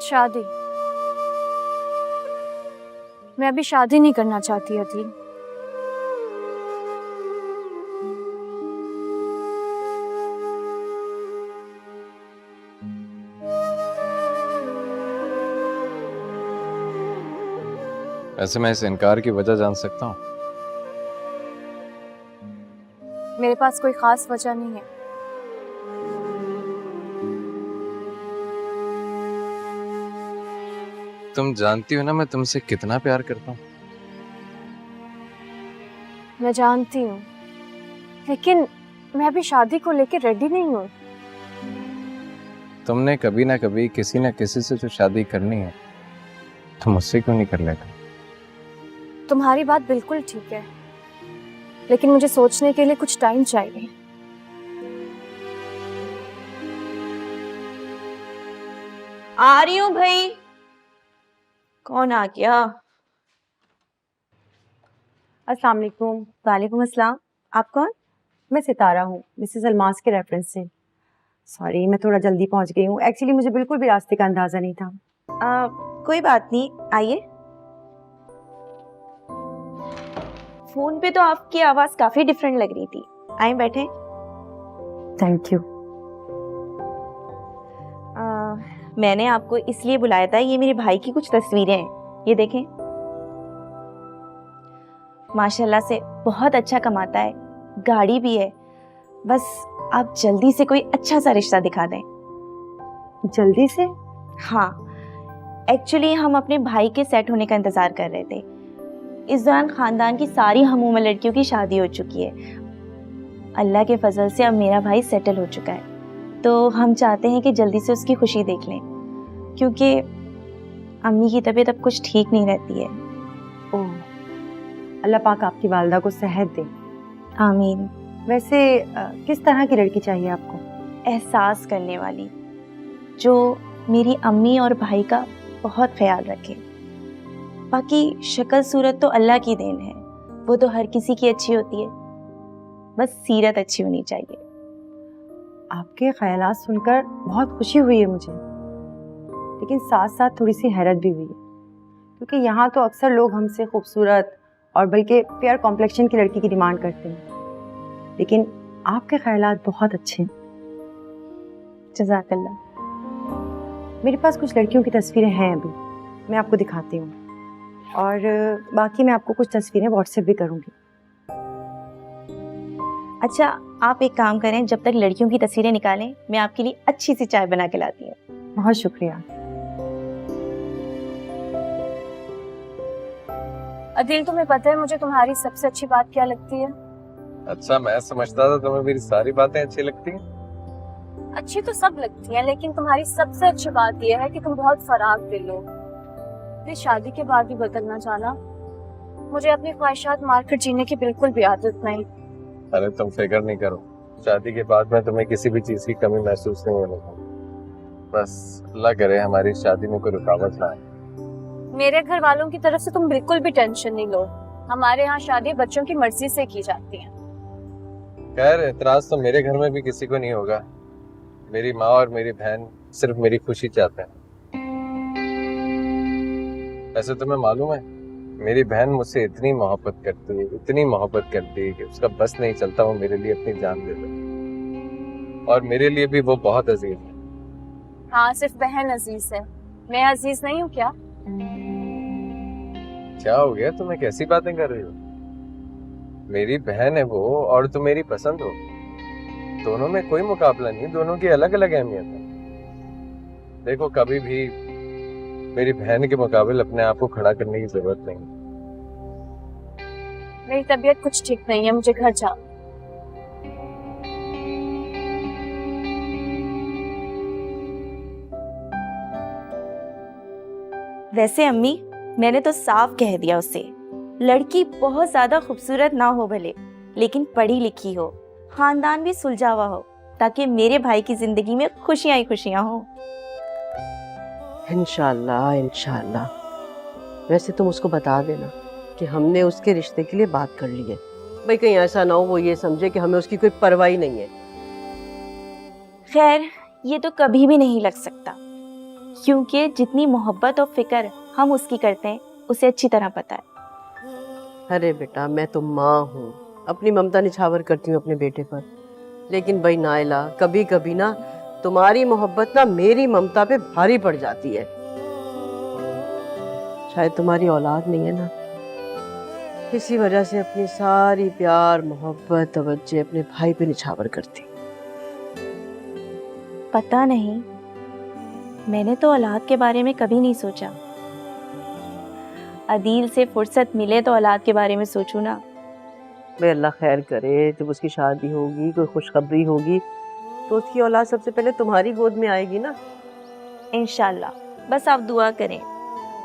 शादी। मैं अभी शादी नहीं करना चाहती अदील। ऐसे मैं इस इनकार की वजह जान सकता हूँ? मेरे पास कोई खास वजह नहीं है। तुम जानती हो ना मैं तुमसे कितना प्यार करता हूँ। मैं जानती हूँ, लेकिन मैं अभी शादी को लेकर रेडी नहीं हूँ। तुमने कभी ना कभी किसी ना किसी से जो शादी करनी है तो मुझसे क्यों नहीं कर लेते? तुम्हारी बात बिल्कुल ठीक है, लेकिन मुझे सोचने के लिए कुछ टाइम चाहिए। आ रही हूँ भाई। कौन आ गया? अस्सलाम वालेकुम। वालेकुम अस्सलाम। आप कौन? मैं सितारा हूँ, मिसेस अलमास के रेफरेंस से। सॉरी, मैं थोड़ा जल्दी पहुँच गई हूँ। एक्चुअली मुझे बिल्कुल भी रास्ते का अंदाज़ा नहीं था। कोई बात नहीं, आइए। फोन पे तो आपकी आवाज काफी डिफरेंट लग रही थी। आइए बैठे। Thank you. मैंने आपको इसलिए बुलाया था, ये मेरे भाई की कुछ तस्वीरें हैं, ये देखें। माशाल्लाह से बहुत अच्छा कमाता है, गाड़ी भी है। बस आप जल्दी से कोई अच्छा सा रिश्ता दिखा दें। जल्दी से? हाँ, एक्चुअली हम अपने भाई के सेट होने का इंतजार कर रहे थे। इस दौरान खानदान की सारी हमूमा लड़कियों की शादी हो चुकी है। अल्लाह के फजल से अब मेरा भाई सेटल हो चुका है, तो हम चाहते हैं कि जल्दी से उसकी खुशी देख लें, क्योंकि अम्मी की तबीयत अब कुछ ठीक नहीं रहती है। ओह, अल्लाह पाक आपकी वालिदा को सेहत दे। आमीन। वैसे किस तरह की लड़की चाहिए आपको? एहसास करने वाली, जो मेरी अम्मी और भाई का बहुत ख्याल रखे। बाकी शक्ल सूरत तो अल्लाह की देन है, वो तो हर किसी की अच्छी होती है, बस सीरत अच्छी होनी चाहिए। आपके ख्यालात सुनकर बहुत खुशी हुई है मुझे, लेकिन साथ साथ थोड़ी सी हैरत भी हुई है, क्योंकि यहाँ तो अक्सर लोग हमसे खूबसूरत और बल्कि फेयर कॉम्प्लेक्शन की लड़की की डिमांड करते हैं, लेकिन आपके ख्यालात बहुत अच्छे हैं। जज़ाकल्लाह। मेरे पास कुछ लड़कियों की तस्वीरें हैं, अभी मैं आपको दिखाती हूँ, और बाकी मैं आपको कुछ तस्वीरें व्हाट्सएप भी करूँगी। अच्छा, आप एक काम करें, जब तक लड़कियों की तस्वीरें निकालें, मैं आपके लिए अच्छी सी चाय बना के लाती हूँ। बहुत शुक्रिया। अदील, तुम्हें पता है मुझे तुम्हारी सबसे अच्छी बात क्या लगती है? अच्छा, मैं समझता था तुम्हें मेरी सारी बातें अच्छी लगती हैं। अच्छी तो सब लगती हैं, लेकिन तुम्हारी सबसे अच्छी बात यह है कि तुम बहुत फराग दिल हो। मेरी शादी के बाद भी बदलना चाहना। मुझे अपनी ख्वाहिशात मारकर जीने की बिल्कुल भी आदत नहीं। अरे तुम फिक्र नहीं करो, शादी के बाद में तुम्हें किसी भी चीज की कमी महसूस नहीं होने दूंगा। बस अल्लाह करे हमारी शादी में कोई रुकावट ना आए। मेरे घर वालों की तरफ से तुम बिल्कुल भी टेंशन नहीं लो। हमारे यहाँ शादी बच्चों की मर्जी से की जाती है। खैर, एतराज तो मेरे घर में भी किसी को नहीं होगा। मेरी माँ और मेरी बहन सिर्फ मेरी खुशी चाहते हैं। ऐसे तुम्हें मालूम है, मेरी बहन मुझसे इतनी मोहब्बत करती है, इतनी मोहब्बत करती है कि उसका बस नहीं चलता वो मेरे लिए अपनी जान दे दे। और मेरे लिए भी वो बहुत अजीज है। हाँ, सिर्फ बहन अजीज है, मैं अजीज नहीं हूँ क्या? क्या हो गया, तुम्हें कैसी बातें कर रही हो? मेरी बहन है वो, और तुम मेरी पसंद हो। दोनों में कोई मुकाबला नहीं, दोनों की अलग अलग अहमियत है। देखो, कभी भी मेरी बहन के मुकाबले अपने आप को खड़ा करने की जरूरत नहीं। मेरी तबीयत कुछ ठीक नहीं है, मुझे घर जाओ। वैसे अम्मी, मैंने तो साफ कह दिया उससे, लड़की बहुत ज्यादा खूबसूरत ना हो भले, लेकिन पढ़ी लिखी हो, खानदान भी सुलझा हुआ हो, ताकि मेरे भाई की जिंदगी में खुशियां ही खुशियां हो। इंशाल्लाह इंशाल्लाह। वैसे तुम उसको बता देना कि हमने उसके रिश्ते के लिए बात कर ली है। भाई कहीं ऐसा ना हो वो ये समझे कि हमें उसकी कोई परवाह ही नहीं है। खैर, ये तो कभी भी नहीं लग सकता। क्योंकि जितनी मोहब्बत और फिक्र हम उसकी करते हैं उसे अच्छी तरह पता है। अरे बेटा, मैं तो माँ हूँ, अपनी ममता निछावर करती हूँ अपने बेटे पर। लेकिन भाई नाइला, कभी कभी ना तुम्हारी मोहब्बत ना मेरी ममता पे भारी पड़ जाती है। शायद तुम्हारी औलाद नहीं है ना, इसी वजह से अपनी सारी प्यार मोहब्बत तवज्जो अपने भाई पे निछावर करती। पता नहीं, मैंने तो औलाद के बारे में कभी नहीं सोचा। अदील से फुर्सत मिले तो औलाद के बारे में सोचूं ना। भाई अल्लाह खैर करे, जब उसकी शादी होगी, कोई खुशखबरी होगी, तो उसकी औलाद सबसे पहले तुम्हारी गोद में आएगी ना। इंशाल्लाह, बस आप दुआ करें,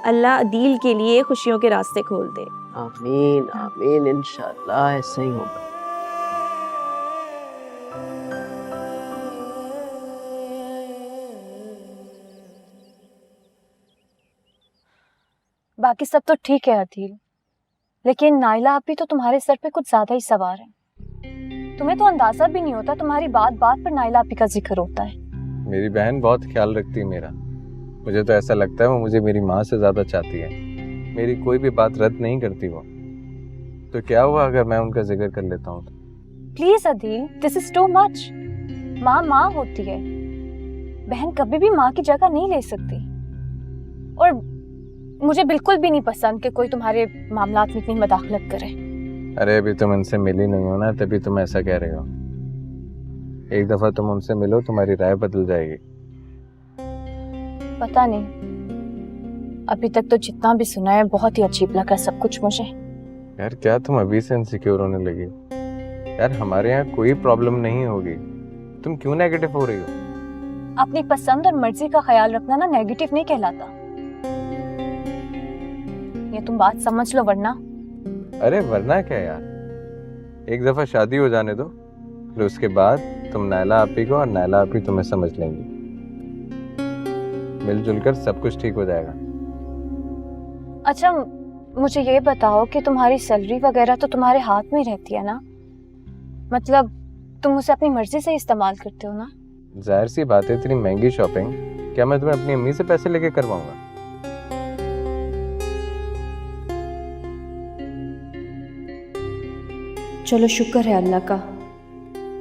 अल्लाह अदील के लिए खुशियों के रास्ते खोल दे। आमीन आमीन, इंशाल्लाह ऐसा ही होगा। बाकी सब तो ठीक है अदील, लेकिन नाइला अभी तो तुम्हारे सर पे कुछ ज्यादा ही सवार है। तुम्हें तो अंदाजा भी नहीं होता, तुम्हारी बात बात पर नाइला आपी का जिक्र होता है। मेरी बहन बहुत ख्याल रखती है मेरा। मुझे तो ऐसा लगता है वो मुझे मेरी माँ से ज्यादा चाहती है। मेरी कोई भी बात रद्द नहीं करती वो। तो क्या हुआ अगर मैं उनका जिक्र कर लेता हूँ तो? Please Adeel, this is too much. माँ माँ होती है, बहन कभी भी माँ की जगह नहीं ले सकती। और मुझे बिल्कुल भी नहीं पसंद कि कोई तुम्हारे मामलात में इतनी मदाखलत करे। अरे अभी तुम इनसे मिली नहीं हो ना, तभी तुम ऐसा कह रहे हो। एक दफा तुम उनसे मिलो, तुम्हारी राय बदल जाएगी। पता नहीं, अभी तक तो जितना भी सुना है बहुत ही अजीब लगा सब कुछ मुझे। यार क्या तुम अभी से इनसिक्योर होने लगी? यार हमारे यहाँ कोई प्रॉब्लम नहीं होगी, तुम क्यों नेगेटिव हो रही हो? अपनी पसंद और मर्जी का ख्याल रखना ना नेगेटिव नहीं कहलाता, ये तुम बात समझ लो वरना। अरे वरना क्या यार, एक दफा शादी हो जाने दो, फिर उसके बाद तुम नाइला आपी को और नाइला आपी तुम्हें समझ लेंगी। मिलजुल कर सब कुछ ठीक हो जाएगा। अच्छा मुझे ये बताओ कि तुम्हारी सैलरी वगैरह तो तुम्हारे हाथ में ही रहती है ना? मतलब तुम उसे अपनी मर्जी से इस्तेमाल करते हो ना? जाहिर सी बात है, इतनी महंगी शॉपिंग क्या मैं तुम्हें अपनी अम्मी से पैसे लेके करवाऊंगा? चलो शुक्र है अल्लाह का,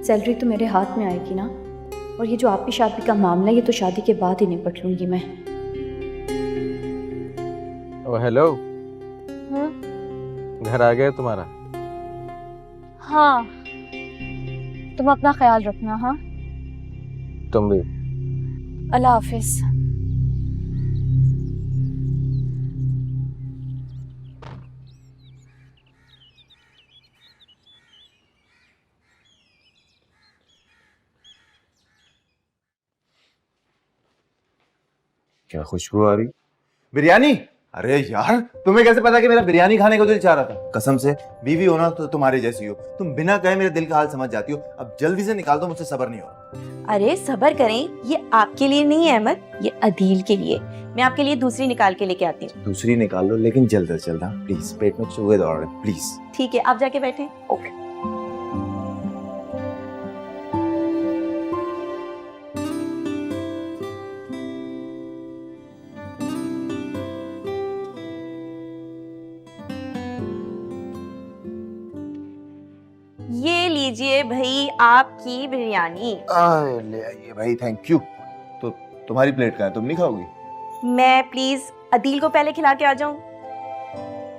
सैलरी तो मेरे हाथ में आएगी ना। और ये जो आपकी शादी का मामला है, ये तो शादी के बाद ही निपट लूंगी मैं। ओ हेलो, घर आ गया तुम्हारा? हाँ, तुम अपना ख्याल रखना। हाँ, तुम भी। अल्लाह हाफिज। क्या खुशबू आ रही? बिरयानी? अरे यार, तुम्हें कैसे पता कि मेरा बिरयानी खाने को दिल चाह रहा था? कसम से, बीवी हो ना तो तुम्हारी जैसी हो, तुम बिना कहे मेरे दिल का हाल समझ जाती हो। अब जल्दी से निकाल दो, मुझसे सब्र नहीं हो रहा। अरे सब्र करें, ये आपके लिए नहीं है अहमद, ये अदील के लिए। मैं आपके लिए दूसरी निकाल के लेके आती हूँ। दूसरी निकाल लो, लेकिन जल्द से जल्द। प्लीज, पेट में चूहे दौड़ रहे, प्लीज। ठीक है, आप जाके बैठे। ओके। ये लीजिए भाई आपकी बिरयानी। ले आइए भाई, थैंक यू। तो तुम्हारी प्लेट कहाँ है? तुम नहीं खाओगी? मैं प्लीज अदील को पहले खिला के आ जाऊं?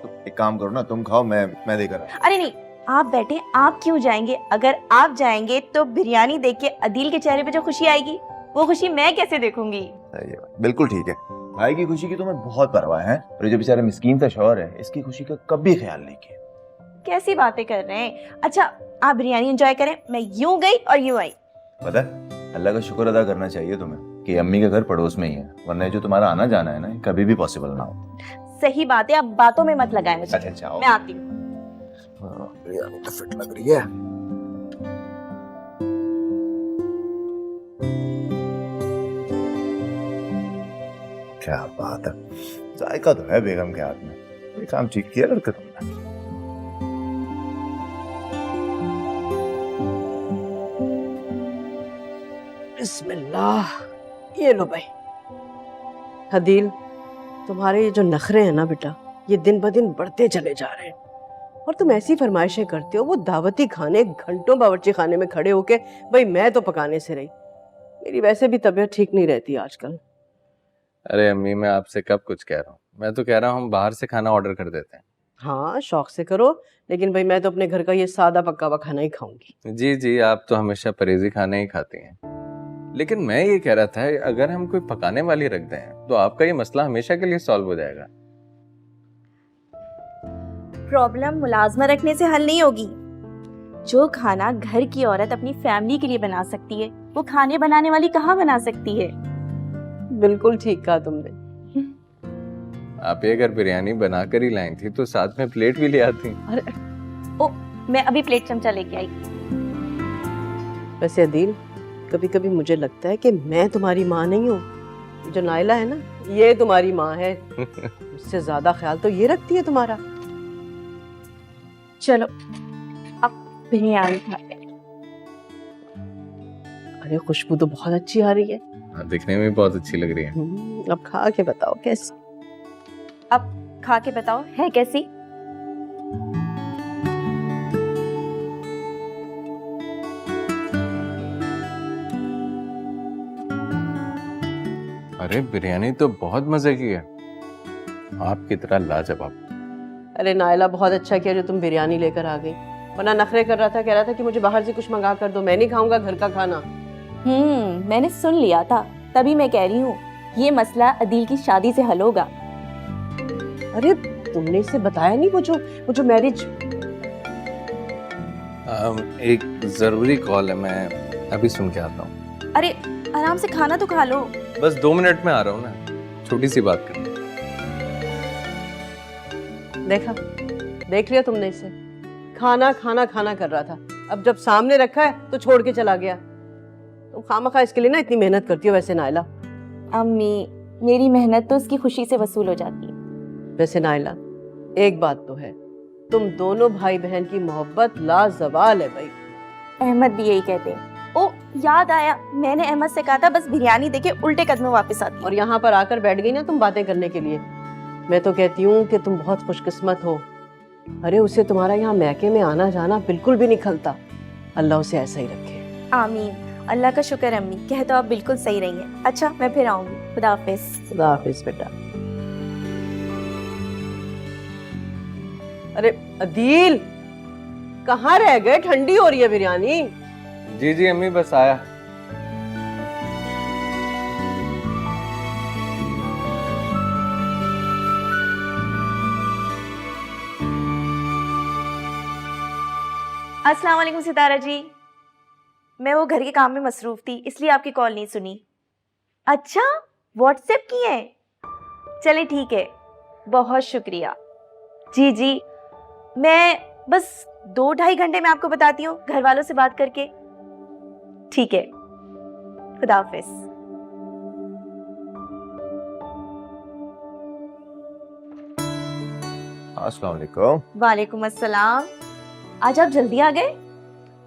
तो एक काम करो ना, तुम खाओ, मैं देकर आता अरे नहीं, आप बैठे, आप क्यों जाएंगे? अगर आप जाएंगे तो बिरयानी देख के अदील के चेहरे पे जो खुशी आएगी, वो खुशी मैं कैसे देखूंगी? हूँ। बिल्कुल ठीक है। भाई की खुशी की तुम्हें बहुत परवाह है, और ये जो बेचारा मिस्कीन सा शौहर है, इसकी खुशी का कभी ख्याल नहीं किया। कैसी बातें कर रहे हैं? अच्छा आप बिरयानी एंजॉय करें, मैं यूं गई और यूं आई। पता है, अल्लाह का शुक्र अदा करना चाहिए तुम्हें कि अम्मी का घर पड़ोस में ही है, वरना जो तुम्हारा आना जाना है ना, कभी भी पॉसिबल ना हो। सही बात है, अब बातों में मत लगाएं मुझे। अच्छा मैं आती हूँ। बिरयानी तो फिट लग रही है। क्या बात है, जायका तो है बेगम के हाथ में। ये काम ठीक किया लड़का तुमने। बिस्मिल्लाह, ये लो भाई। हदील, तुम्हारे ये जो नखरे हैं ना बेटा, ये दिन ब दिन बढ़ते चले जा रहे हैं। और तुम ऐसी फरमाइशें करते हो, वो दावती खाने घंटों बावर्ची खाने में खड़े होके, भाई मैं तो पकाने से रही, मेरी वैसे भी तबीयत ठीक नहीं रहती आजकल। अरे अम्मी, मैं आपसे कब कुछ कह रहा हूँ, मैं तो कह रहा हूँ हम बाहर से खाना ऑर्डर कर देते हैं। हाँ शौक से करो, लेकिन भाई मैं तो अपने घर का ये सादा पक्का हुआ खाना ही खाऊंगी। जी जी, आप तो हमेशा परहेजी खाना ही खाती हैं, लेकिन मैं ये कह रहा था अगर हम कोई पकाने वाली रख दें तो आपका ये मसला हमेशा के लिए सॉल्व हो जाएगा। प्रॉब्लम मुलाजमा रखने से हल नहीं होगी। जो खाना घर की औरत अपनी फैमिली के लिए बना सकती है, वो खाने बनाने वाली कहाँ बना सकती है। बिल्कुल ठीक कहा तुमने। आप ये अगर बिरयानी बना कर ही लाई थी तो साथ में प्लेट भी ले आती। ओ, मैं अभी प्लेट चमचा लेके आई। वैसे अदील, कभी कभी मुझे लगता है कि मैं तुम्हारी माँ नहीं हूँ, जो नाइला है ना, ये तुम्हारी माँ है। उससे ज्यादा ख्याल तो ये रखती है तुम्हारा। चलो अब बिरयानी खाते हैं। अरे खुशबू तो बहुत अच्छी आ रही है। हाँ, दिखने में बहुत अच्छी लग रही है। अब खा के बताओ कैसी। अब खा के बताओ है कैसी। अरे बिरयानी तो बहुत मजे की है, आपकी तरह लाजवाब। अरे नाइला, बहुत अच्छा किया जो तुम बिरयानी लेकर आ गई, वरना नखरे कर रहा था, कह रहा था कि मुझे बाहर से कुछ मंगा कर दो, मैं नहीं खाऊंगा घर का खाना। मैंने सुन लिया था, तभी मैं कह रही हूँ ये मसला अदील की शादी से हल होगा। अरे तुमने इसे बताया नहीं, वो जो मैरिज। एक जरूरी कॉल है, मैं अभी सुन के आता हूँ। अरे आराम से खाना तो खा लो। बस 2 मिनट में आ रहा हूँ ना, छोटी सी बात करनी। देखा, देख लिया तुमने इसे, खाना खाना खाना कर रहा था, अब जब सामने रखा है तो छोड़ के चला गया। तुम खामखा इसके लिए ना इतनी मेहनत करती हो। वैसे नाइला, अम्मी, मेरी मेहनत तो उसकी खुशी से वसूल हो जाती है। वैसे नाइला, एक बात तो है, तुम दोनों भाई बहन की मोहब्बत लाजवाल है भाई। अहमद भी यही कहते हैं। ओ याद आया, मैंने अहमद से कहा था बस बिरयानी देके उल्टे कदमों वापस आती। और यहाँ पर आकर बैठ गई ना तुम बातें करने के लिए। मैं तो कहती हूँ कि तुम बहुत खुशकिस्मत हो। अरे उसे तुम्हारा यहाँ मैके में आना जाना बिल्कुल भी नहीं खलता। अल्लाह उसे ऐसा ही रखे। आमीन। अल्लाह का शुक्र अम्मी, कहे तो आप बिल्कुल सही रही हैं। अच्छा मैं फिर आऊंगी। खुदा हाफिज। खुदा हाफिज बेटा। अरे अदील, कहाँ रह गए? ठंडी हो रही है बिरयानी। जी जी अम्मी, बस आया। अस्सलाम वालेकुम सितारा जी। मैं वो घर के काम में मसरूफ थी, इसलिए आपकी कॉल नहीं सुनी। अच्छा, व्हाट्सएप की है? चले ठीक है, बहुत शुक्रिया। जी जी, मैं बस 2-2.5 घंटे में आपको बताती हूँ, घर वालों से बात करके। ठीक है, खुदा हाफिज। अस्सलाम वालेकुम। वालेकुम अस्सलाम। आज आप जल्दी आ गए?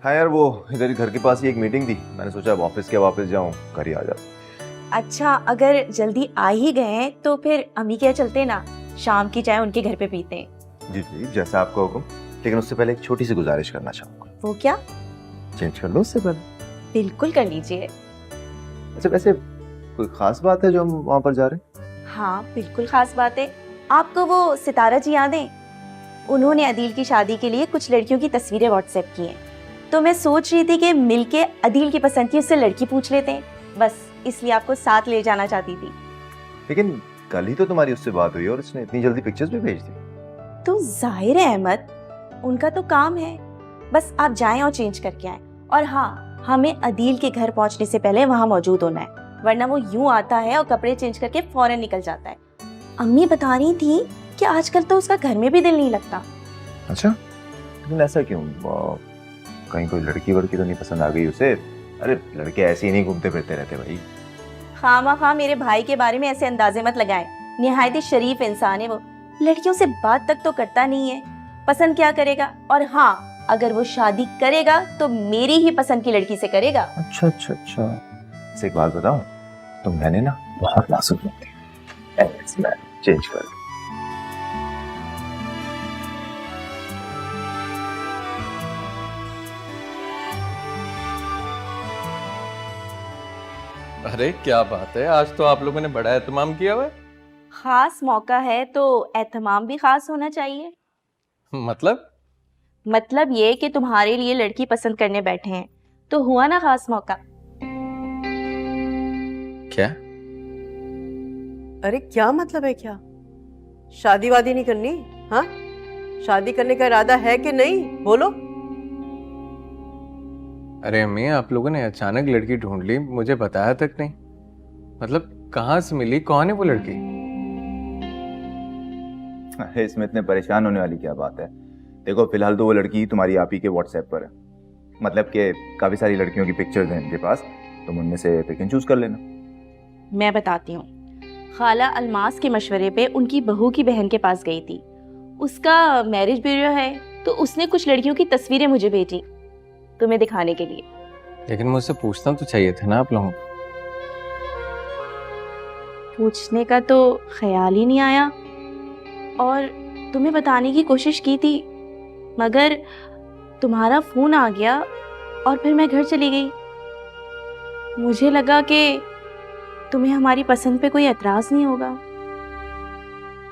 हाँ यार, वो इधर ही घर के पास ही एक मीटिंग थी, मैंने सोचा अब ऑफिस के वापस जाऊँ, घर ही आ जाता। अच्छा, अगर जल्दी आ ही गए हैं तो फिर अम्मी के यहाँ चलते ना, शाम की चाय उनके घर पे पीते हैं। जी जी, जैसा आपका हुक्म, लेकिन उससे पहले एक छोटी सी गुजारिश करना चाहूँगा। वो क्या? चेंज कर लो उससे पहले। बिल्कुल कर लीजिए। अच्छा, वैसे कोई खास बात है जो हम वहाँ पर जा रहे हैं? हाँ बिल्कुल खास बात है। आपको वो सितारा जी याद है? उन्होंने अदील की शादी के लिए कुछ लड़कियों की तस्वीरें व्हाट्सएप की हैं, तो मैं सोच रही थी कि मिलके अदील की पसंद की उससे लड़की पूछ लेते हैं, बस इसलिए आपको साथ ले जाना चाहती थी। लेकिन कल ही तो तुम्हारी उससे बात हुई और उसने इतनी जल्दी पिक्चर्स भी भेज दी। तो जाहिर है अहमद, उनका तो काम है, बस आप जाएं और चेंज करके आएं। और हाँ, हमें अदील के घर पहुंचने से पहले वहां मौजूद होना है, वरना वो यूं आता है और कपड़े चेंज करके फौरन निकल जाता है। अम्मी बता रही थी कि आजकल तो उसका घर में भी दिल नहीं लगता। अच्छा, लेकिन ऐसा क्यों? कहीं कोई लड़की वड़की तो नहीं पसंद आ गई उसे? अरे लड़के ऐसे ही नहीं घूमते फिरते रहते भाई। खामा मेरे भाई के बारे में ऐसे अंदाजे मत लगाएं, निहायत ही शरीफ इंसान है वो, लड़कियों से बात तक तो करता नहीं है, पसंद क्या करेगा? और हाँ, अगर वो शादी करेगा तो मेरी ही पसंद की लड़की से करेगा। अच्छा अच्छा अच्छा, एक बात बताऊं, तुम मैंने ना बहुत मासूम लगती। चेंज कर। अरे क्या बात है, आज तो आप लोगों ने बड़ा एहतमाम किया हुआ है। खास मौका है तो एहतमाम भी खास होना चाहिए। मतलब ये कि तुम्हारे लिए लड़की पसंद करने बैठे हैं तो हुआ ना खास मौका। क्या? अरे क्या मतलब है क्या? शादी वादी नहीं करनी? हाँ, शादी करने का इरादा है कि नहीं, बोलो। अरे अम्मी, आप लोगों ने अचानक लड़की ढूंढ ली, मुझे बताया तक नहीं। मतलब कहाँ से मिली, कौन है वो लड़की? अरे इसमें इतने परेशान होने वाली क्या बात है। देखो फिलहाल तो वो लड़की तुम्हारी आप ही के व्हाट्सएप पर है। मतलब कि काफी सारी लड़कियों की पिक्चर्स हैं इनके पास, तुम उनमें से पिक एंड चूज कर लेना। मैं बताती हूँ। खाला अलमास के मशवरे पे उनकी बहू की बहन के पास गई थी। उसका मैरिज ब्यूरो है तो उसने कुछ लड़कियों की तस्वीरें मुझे भेजी तुम्हें दिखाने के लिए। लेकिन मुझसे पूछना तो चाहिए था ना आप लोगों को। पूछने का तो ख्याल ही नहीं आया और तुम्हें बताने की कोशिश की थी, मगर तुम्हारा फोन आ गया और फिर मैं घर चली गई। मुझे लगा कि तुम्हें हमारी पसंद पे कोई एतराज नहीं होगा।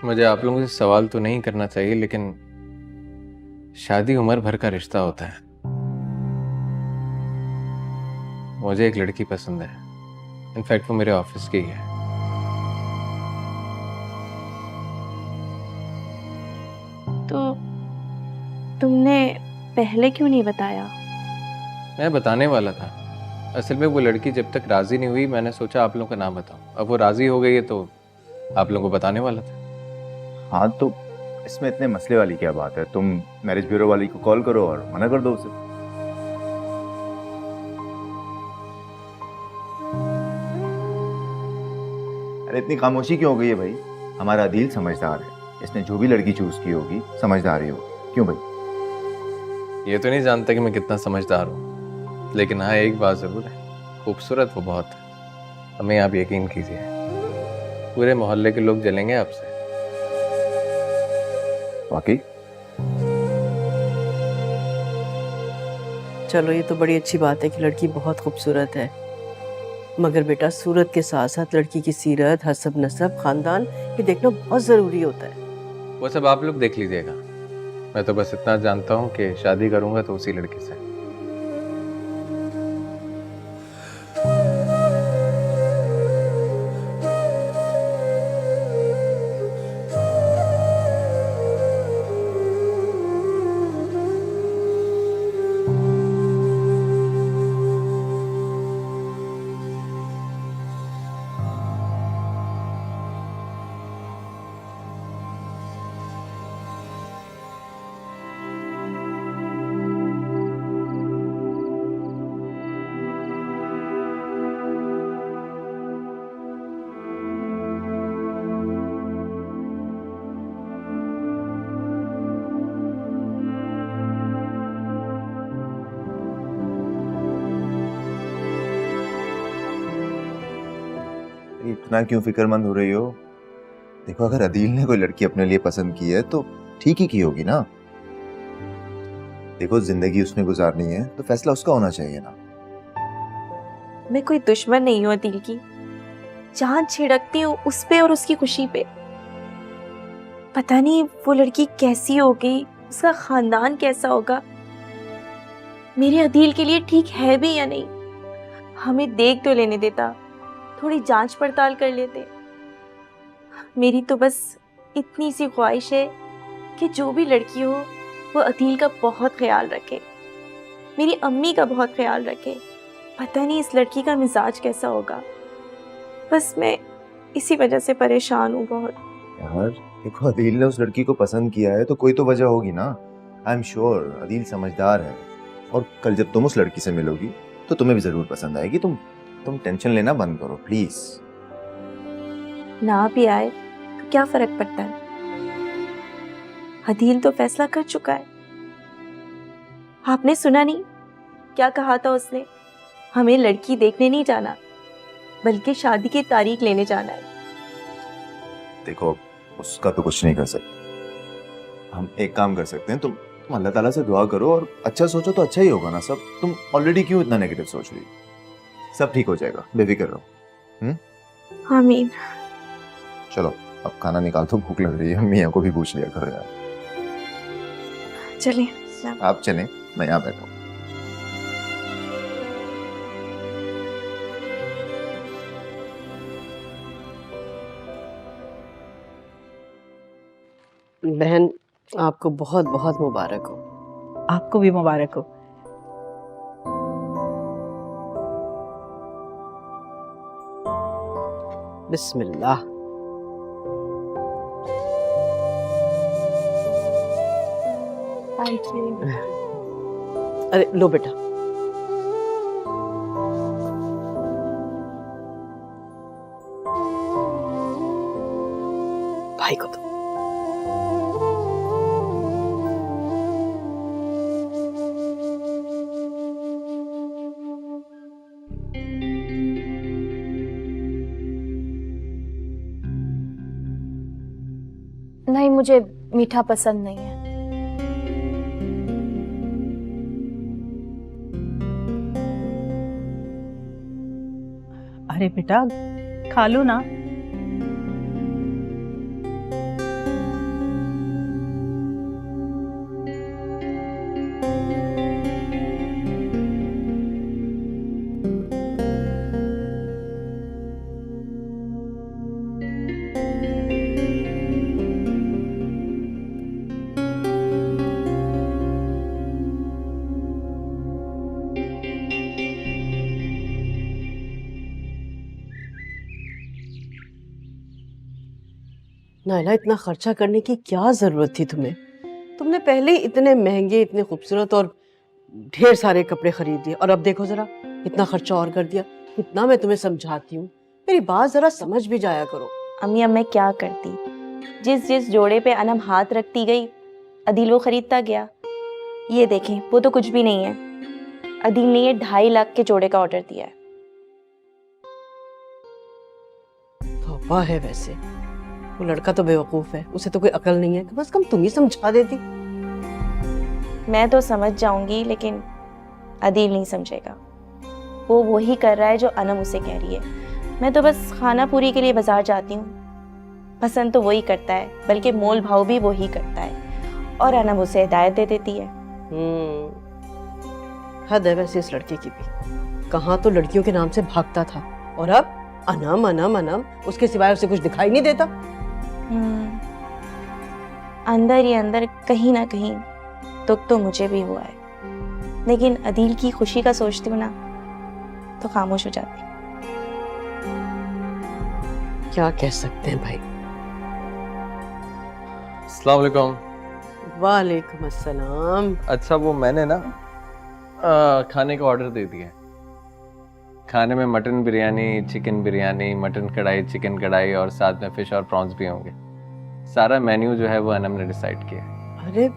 मुझे आप लोगों से सवाल तो नहीं करना चाहिए, लेकिन शादी उम्र भर का रिश्ता होता है। मुझे एक लड़की पसंद है, इनफैक्ट वो मेरे ऑफिस की है। तो तुमने पहले क्यों नहीं बताया? मैं बताने वाला था। असल में वो लड़की जब तक राजी नहीं हुई, मैंने सोचा आप लोगों का नाम बताऊं। अब वो राजी हो गई है तो आप लोगों को बताने वाला था। हाँ तो इसमें इतने मसले वाली क्या बात है। तुम मैरिज ब्यूरो वाली को कॉल करो और मना कर दो उसे। अरे इतनी खामोशी क्यों हो गई है भाई। हमारा दिल समझदार है, इसने जो भी लड़की चूज की होगी समझदार ही होगी। क्यों भाई? ये तो नहीं जानता कि मैं कितना समझदार हूँ, लेकिन हाँ एक बात जरूर है, खूबसूरत वो बहुत है। हमें आप यकीन कीजिए, पूरे मोहल्ले के लोग जलेंगे आपसे। वाकई? चलो ये तो बड़ी अच्छी बात है कि लड़की बहुत खूबसूरत है, मगर बेटा सूरत के साथ साथ लड़की की सीरत, हसब नसब, खानदान ये देखना बहुत ज़रूरी होता है। वो सब आप लोग देख लीजिएगा। मैं तो बस इतना जानता हूँ कि शादी करूंगा तो उसी लड़की से। इतना क्यों फिक्रमंद हो रही हो? देखो अगर अदील ने कोई लड़की अपने लिए पसंद की है तो ठीक ही की होगी ना। देखो जिंदगी उसने गुजारनी है तो फैसला उसका होना चाहिए ना। मैं कोई दुश्मन नहीं हूँ दिल की, जान छिड़कती हूँ उस पे और उसकी खुशी पे। पता नहीं वो लड़की कैसी होगी, उसका खानदान कैसा होगा, मेरे अदील के लिए ठीक है भी या नहीं। हमें देख तो लेने देता, थोड़ी जांच पड़ताल कर लेते। मेरी तो बस इतनी सी ख्वाहिश है कि जो भी लड़की हो वो अदील का बहुत ख्याल रखे, मेरी अम्मी का बहुत ख्याल रखे। पता नहीं इस लड़की का मिजाज कैसा होगा, बस मैं इसी वजह से परेशान हूँ बहुत। यार देखो अदील ने उस लड़की को पसंद किया है तो कोई तो वजह होगी ना। आई एम श्योर अदील समझदार है और कल जब तुम उस लड़की से मिलोगी तो तुम्हें भी जरूर पसंद आएगी। तुम टेंशन लेना बंद करो प्लीज। ना भी आए तो क्या फर्क पड़ता है, अदील तो फैसला कर चुका है। आपने सुना नहीं क्या कहा था उसने? हमें लड़की देखने नहीं जाना बल्कि शादी की तारीख लेने जाना है। देखो उसका तो कुछ नहीं कर सकते, हम एक काम कर सकते हैं, तुम अल्लाह ताला से दुआ करो और अच्छा सोचो तो अच्छा ही होगा ना सब। तुम ऑलरेडी क्यों इतना नेगेटिव सोच रही हो? सब ठीक हो जाएगा, बेफिक्र रहो। आमीन। चलो अब खाना निकाल, तो भूख लग रही है, मियाँ को भी पूछ लिया करो यार। चलिए। आप चलें, मैं यहाँ बैठा हूँ। बहन, आपको बहुत बहुत मुबारक हो। आपको भी मुबारक हो। बिस्मिल्लाह। Thank you. अरे लो बेटा। भाई को दो। नहीं, मुझे मीठा पसंद नहीं है। अरे बेटा खा लो ना। नायला, इतना खर्चा करने की क्या जरूरत थी तुम्हें? तुमने पहले ही इतने महंगे, इतने खूबसूरत और ढेर सारे कपड़े खरीद दिए और अब देखो जरा इतना खर्चा और कर दिया। इतना मैं तुम्हें समझाती हूँ, मेरी बात जरा समझ भी जाया करो। अम्मी अब मैं क्या करती, जिस जिस जोड़े पे अनम हाथ रखती गई अदील वो खरीदता गया। ये देखें वो तो कुछ भी नहीं है। अदील ने ये 2.5 लाख के जोड़े का ऑर्डर दिया है। तौबा है, वैसे वो लड़का तो बेवकूफ है, उसे तो कोई अकल नहीं है। कम से कम तुम ही समझा देती। मैं तो समझ जाऊंगी लेकिन अदील नहीं समझेगा। वो वही कर रहा है जो अनम उसे कह रही है। मैं तो बस खाना पूरी के लिए बाजार जाती हूँ। पसंद तो वही करता है, बल्कि मोल भाव भी वही करता है और अनम उसे हिदायत दे देती है। हद है वैसे इस लड़के की भी। कहाँ तो लड़कियों के नाम से भागता था और अब अनम अनम अनम, उसके सिवाय उसे कुछ दिखाई नहीं देता। अंदर ही अंदर कहीं ना कहीं दुख तो मुझे भी हुआ है, लेकिन अदील की खुशी का सोचती हूँ ना तो खामोश हो जाती। क्या कह सकते हैं भाई। अस्सलाम वालेकुम। वालेकुम अस्सलाम। अच्छा वो मैंने ना खाने का ऑर्डर दे दिया है। खाने में mutton biryani, chicken biryani, mutton कढ़ाई, चिकन कढ़ाई और साथ में फिश और प्रॉन्स भी होंगे। सारा मेन्यू जो है वो अनम ने डिसाइड किया है। अरे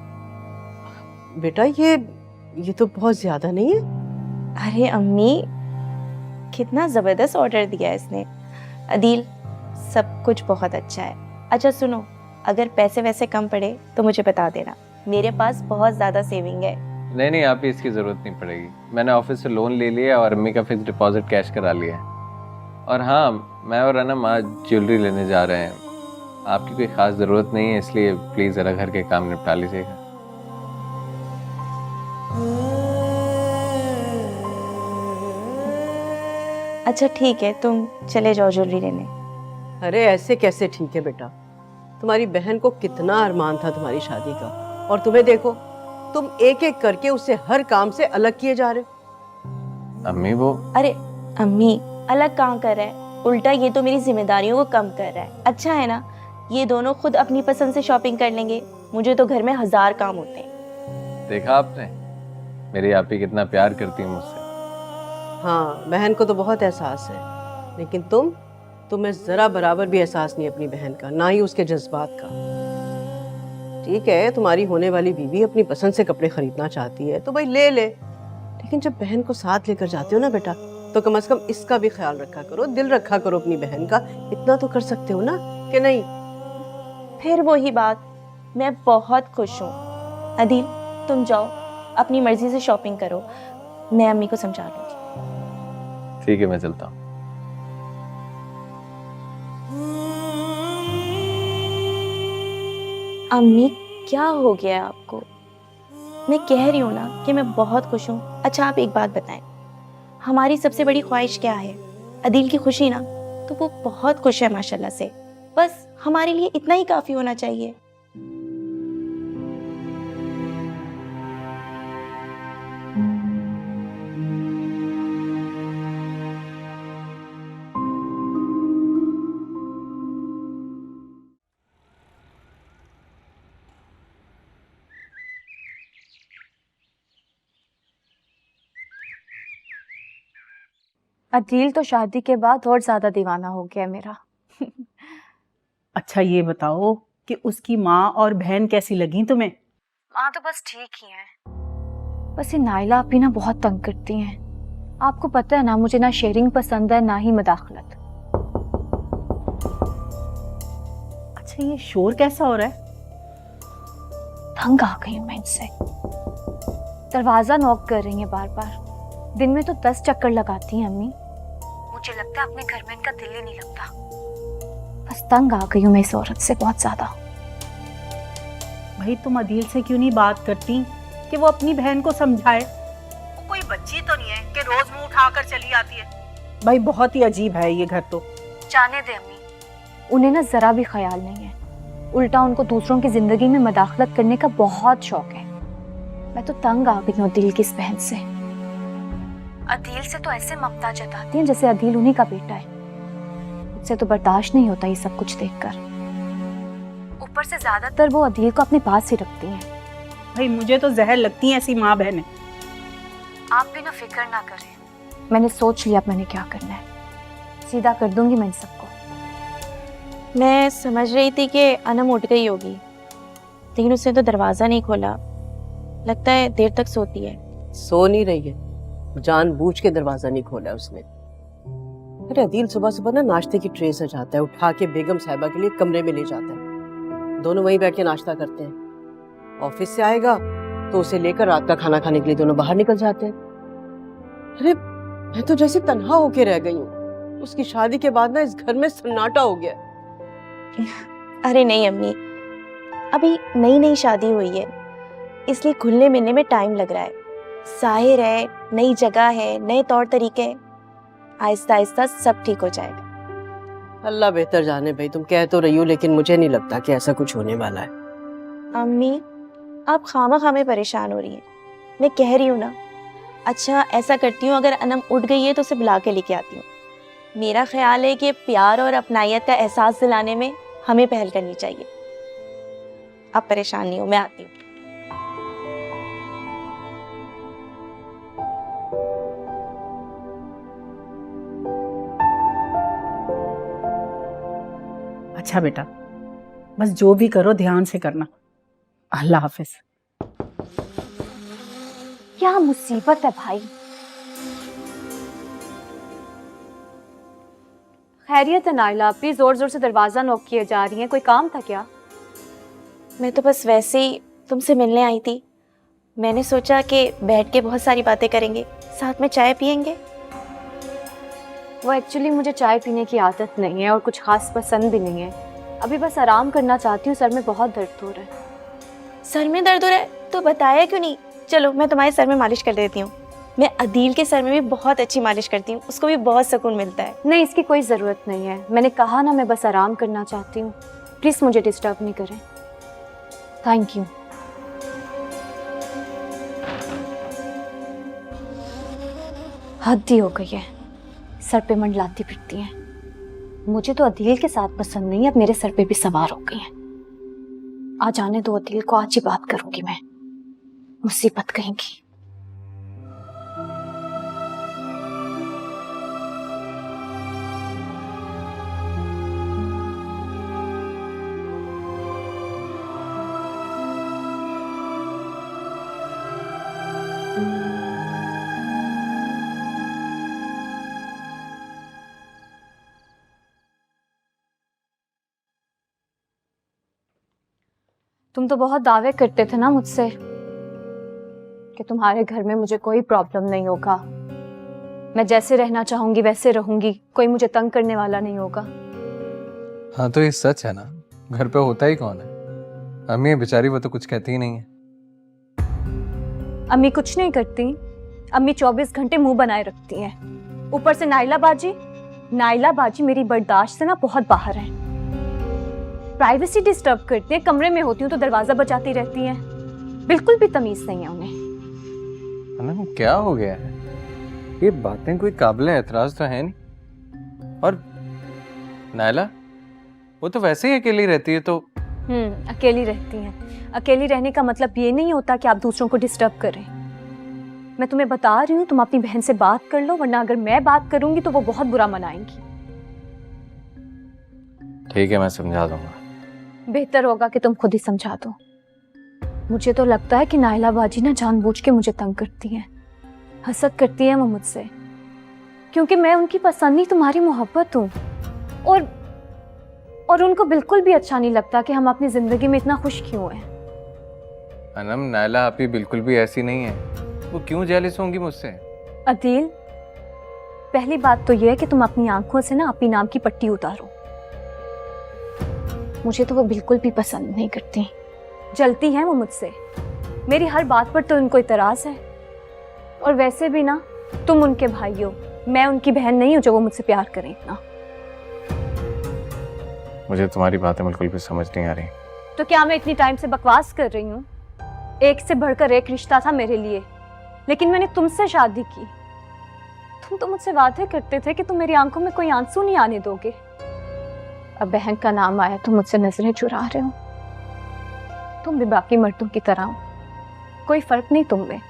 बेटा, ये तो बहुत ज्यादा नहीं है? अरे अम्मी कितना जबरदस्त ऑर्डर दिया है इसने। अदील सब कुछ बहुत अच्छा है। अच्छा सुनो, अगर पैसे वैसे कम पड़े तो मुझे बता देना, मेरे पास बहुत ज्यादा सेविंग है। नहीं नहीं, आप इसकी ज़रूरत नहीं पड़ेगी। मैंने ऑफिस से लोन ले लिया और अम्मी का फिक्स डिपॉजिट कैश करा लिया है। और हाँ, मैं और अनम आज ज्वेलरी लेने जा रहे हैं। आपकी कोई ख़ास ज़रूरत नहीं है, इसलिए प्लीज़ ज़रा घर के काम निपटा लीजिएगा। अच्छा ठीक है, तुम चले जाओ ज्वेलरी लेने। अरे ऐसे कैसे ठीक है बेटा, तुम्हारी बहन को कितना अरमान था तुम्हारी शादी का, और तुम्हें देखो तुम एक एक करके उसे हर काम से अलग किए जा रहे हो। अम्मी वो अरे अम्मी अलग कहाँ कर रहा है, उल्टा ये तो मेरी जिम्मेदारियों को कम कर रहा है। अच्छा है ना, ये दोनों खुद अपनी पसंद से शॉपिंग कर लेंगे, मुझे तो घर में 1000 काम होते हैं। देखा आपने मेरी आपी कितना प्यार करती है मुझसे। हाँ, बहन को तो बहुत एहसास है, लेकिन तुम्हें जरा बराबर भी एहसास नहीं अपनी बहन का, ना ही उसके जज्बात का। ठीक है, तुम्हारी होने वाली बीवी अपनी पसंद से कपड़े खरीदना चाहती है तो भाई ले ले, लेकिन जब बहन को साथ लेकर जाते हो ना बेटा, तो कम से कम इसका भी ख्याल रखा करो, दिल रखा करो अपनी बहन का। इतना तो कर सकते हो ना कि नहीं फिर वही बात, मैं बहुत खुश हूँ। अदील, तुम जाओ अपनी मर्जी से शॉपिंग करो, मैं अम्मी को समझा लूंगी। ठीक है, मैं चलता हूँ। अम्मी, क्या हो गया है आपको? मैं कह रही हूँ ना कि मैं बहुत खुश हूँ। अच्छा, आप एक बात बताएं, हमारी सबसे बड़ी ख्वाहिश क्या है? अदील की खुशी ना, तो वो बहुत खुश है माशाल्लाह से। बस हमारे लिए इतना ही काफी होना चाहिए। अदील तो शादी के बाद और ज्यादा दीवाना हो गया है मेरा। अच्छा ये बताओ कि उसकी माँ और बहन कैसी लगी तुम्हें? माँ तो बस ठीक ही है, बस ये नाइला आप ही ना बहुत तंग करती हैं। आपको पता है ना, मुझे ना शेयरिंग पसंद है ना ही मदाखलत। अच्छा ये शोर कैसा हो रहा है? तंग आ गई हूँ मैं इनसे। दरवाजा नॉक कर रही है बार बार, दिन में तो 10 चक्कर लगाती हैं अम्मी। मुझे लगता है अपने घर में इनका दिल ही नहीं लगता। बस तंग आ गई हूँ मैं इस औरत से बहुत ज्यादा। भाई तुम अदील से क्यों नहीं बात करती कि वो अपनी बहन को समझाए? वो कोई बच्ची तो नहीं है कि रोज मुंह उठाकर चली आती है। भाई बहुत ही अजीब है ये घर तो। जाने दे अम्मी, उन्हें ना जरा भी ख्याल नहीं है। उल्टा उनको दूसरों की जिंदगी में मदाखलत करने का बहुत शौक है। मैं तो तंग आ गई हूँ अदील की इस बहन से। अदील से तो ऐसे ममता जताती हैं जैसे अदील उन्हीं का बेटा है। मुझसे तो बर्दाश्त नहीं होता ये सब कुछ देखकर। ऊपर से ज्यादातर वो अदील को अपने पास ही रखती हैं। भाई मुझे तो जहर लगती है ऐसी माँ बहन। आप भी ना फिक्र ना करें, मैंने सोच लिया अब मैंने क्या करना है। सीधा कर दूंगी मैं इन सबको। मैं समझ रही थी कि अनम उठ गई होगी, लेकिन उसने तो दरवाजा नहीं खोला। लगता है देर तक सोती है। सो नहीं रही है, जानबूझ के दरवाजा नहीं खोला उसने। अरे अदील सुबह सुबह ना नाश्ते की ट्रे सजाता है, उठा के बेगम साहिबा के लिए कमरे में ले जाता है। दोनों वहीं बैठ के नाश्ता करते हैं। ऑफिस से आएगा तो उसे लेकर रात का खाना खाने के लिए दोनों बाहर निकल जाते हैं। अरे मैं तो जैसे तन्हा होके रह गई हूँ। उसकी शादी के बाद ना इस घर में सन्नाटा हो गया। अरे नहीं अम्मी, अभी नई नई शादी हुई है, इसलिए घुलने मिलने में टाइम लग रहा है। जाहिर है नई जगह है, नए तौर तरीके हैं, आहिस्ता आहिस्ता सब ठीक हो जाएगा। अल्लाह बेहतर जाने भाई, तुम कह तो रही हो लेकिन मुझे नहीं लगता कि ऐसा कुछ होने वाला है। अम्मी, आप खामा खामे परेशान हो रही हैं। मैं कह रही हूँ ना। अच्छा ऐसा करती हूँ, अगर अनम उठ गई है तो उसे बुला के लेके आती हूँ। मेरा ख्याल है कि प्यार और अपनायत का एहसास दिलाने में हमें पहल करनी चाहिए। आप परेशान नहीं हो, मैं आती हूँ। अच्छा बेटा, बस जो भी करो ध्यान से करना। अल्लाह हाफिज। क्या मुसीबत है भाई। खैरियत है नाइला, आप भी जोर जोर से दरवाजा नॉक किए जा रही हैं, कोई काम था क्या? मैं तो बस वैसे ही तुमसे मिलने आई थी। मैंने सोचा कि बैठ के बहुत सारी बातें करेंगे, साथ में चाय पियेंगे। वो एक्चुअली मुझे चाय पीने की आदत नहीं है और कुछ खास पसंद भी नहीं है। अभी बस आराम करना चाहती हूँ, सर में बहुत दर्द हो रहा है। सर में दर्द हो रहा है तो बताया क्यों नहीं? चलो मैं तुम्हारे सर में मालिश कर देती हूँ। मैं अदील के सर में भी बहुत अच्छी मालिश करती हूँ, उसको भी बहुत सुकून मिलता है। नहीं, इसकी कोई ज़रूरत नहीं है। मैंने कहा ना, मैं बस आराम करना चाहती हूँ। प्लीज़ मुझे डिस्टर्ब नहीं करें। Thank you. हद ही हो गई है, सर पे मंडलाती फिरती हैं। मुझे तो अदील के साथ पसंद नहीं है, अब मेरे सर पे भी सवार हो गई हैं। आ जाने दो अदील को, आज ही बात करूंगी मैं। मुसीबत कहेंगी। तुम तो बहुत दावे करते थे ना मुझसे कि तुम्हारे घर में मुझे कोई प्रॉब्लम नहीं होगा, मैं जैसे रहना चाहूंगी वैसे रहूंगी, कोई मुझे तंग करने वाला नहीं होगा। हाँ तो ये सच है ना, घर पे होता ही कौन है? अम्मी बेचारी वो तो कुछ कहती ही नहीं है। अम्मी कुछ नहीं करती, अम्मी 24 घंटे मुंह बनाए रखती हैं। ऊपर से नाइला बाजी मेरी बर्दाश्त से ना बहुत बाहर है। प्राइवेसी डिस्टर्ब करती है, कमरे में होती हूँ तो दरवाजा बजाती रहती हैं। बिल्कुल भी तमीज नहीं है उन्हें। अनम क्या हो गया है? ये बातें कोई काबिल एतराज तो है नहीं। और नायला वो तो वैसे ही अकेली रहती है तो। अकेली रहती हैं। अकेली रहने का मतलब ये नहीं होता कि आप दूसरों को डिस्टर्ब करें। मैं तुम्हें बता रही हूँ, तुम अपनी बहन से बात कर लो, वरना अगर मैं बात करूंगी तो वो बहुत बुरा मनाएंगी। ठीक है, मैं समझा दूंगा। बेहतर होगा कि तुम खुद ही समझा दो। मुझे तो लगता है कि नाइला बाजी ना जानबूझ के मुझे तंग करती हैं, हसद करती हैं वो मुझसे, क्योंकि मैं उनकी पसंद नहीं तुम्हारी मोहब्बत हूँ। और उनको बिल्कुल भी अच्छा नहीं लगता कि हम अपनी जिंदगी में इतना खुश क्यों हैं। अनम नायला आपी बिल्कुल भी ऐसी नहीं है, वो क्यों जेलस होंगी मुझसे? अदील, पहली बात तो यह है कि तुम अपनी आंखों से ना अपनी नाम की पट्टी उतारो। मुझे तो वो बिल्कुल भी पसंद नहीं करती, जलती हैं वो मुझसे। मेरी हर बात पर तो उनको इतराज है। और वैसे भी ना तुम उनके भाई हो, मैं उनकी बहन नहीं हूं जो वो मुझसे प्यार करें इतना। मुझे तुम्हारी बातें बिल्कुल भी समझ नहीं आ रही। तो क्या मैं इतनी टाइम से बकवास कर रही हूँ? एक से बढ़कर एक रिश्ता था मेरे लिए, लेकिन मैंने तुमसे शादी की। तुम तो मुझसे वादे करते थे कि तुम मेरी आंखों में कोई आंसू नहीं आने दोगे। अब बहन का नाम आया तो मुझसे नजरें चुरा रहे हो। तुम भी बाकी मर्दों की तरह हो, कोई फर्क नहीं तुम में।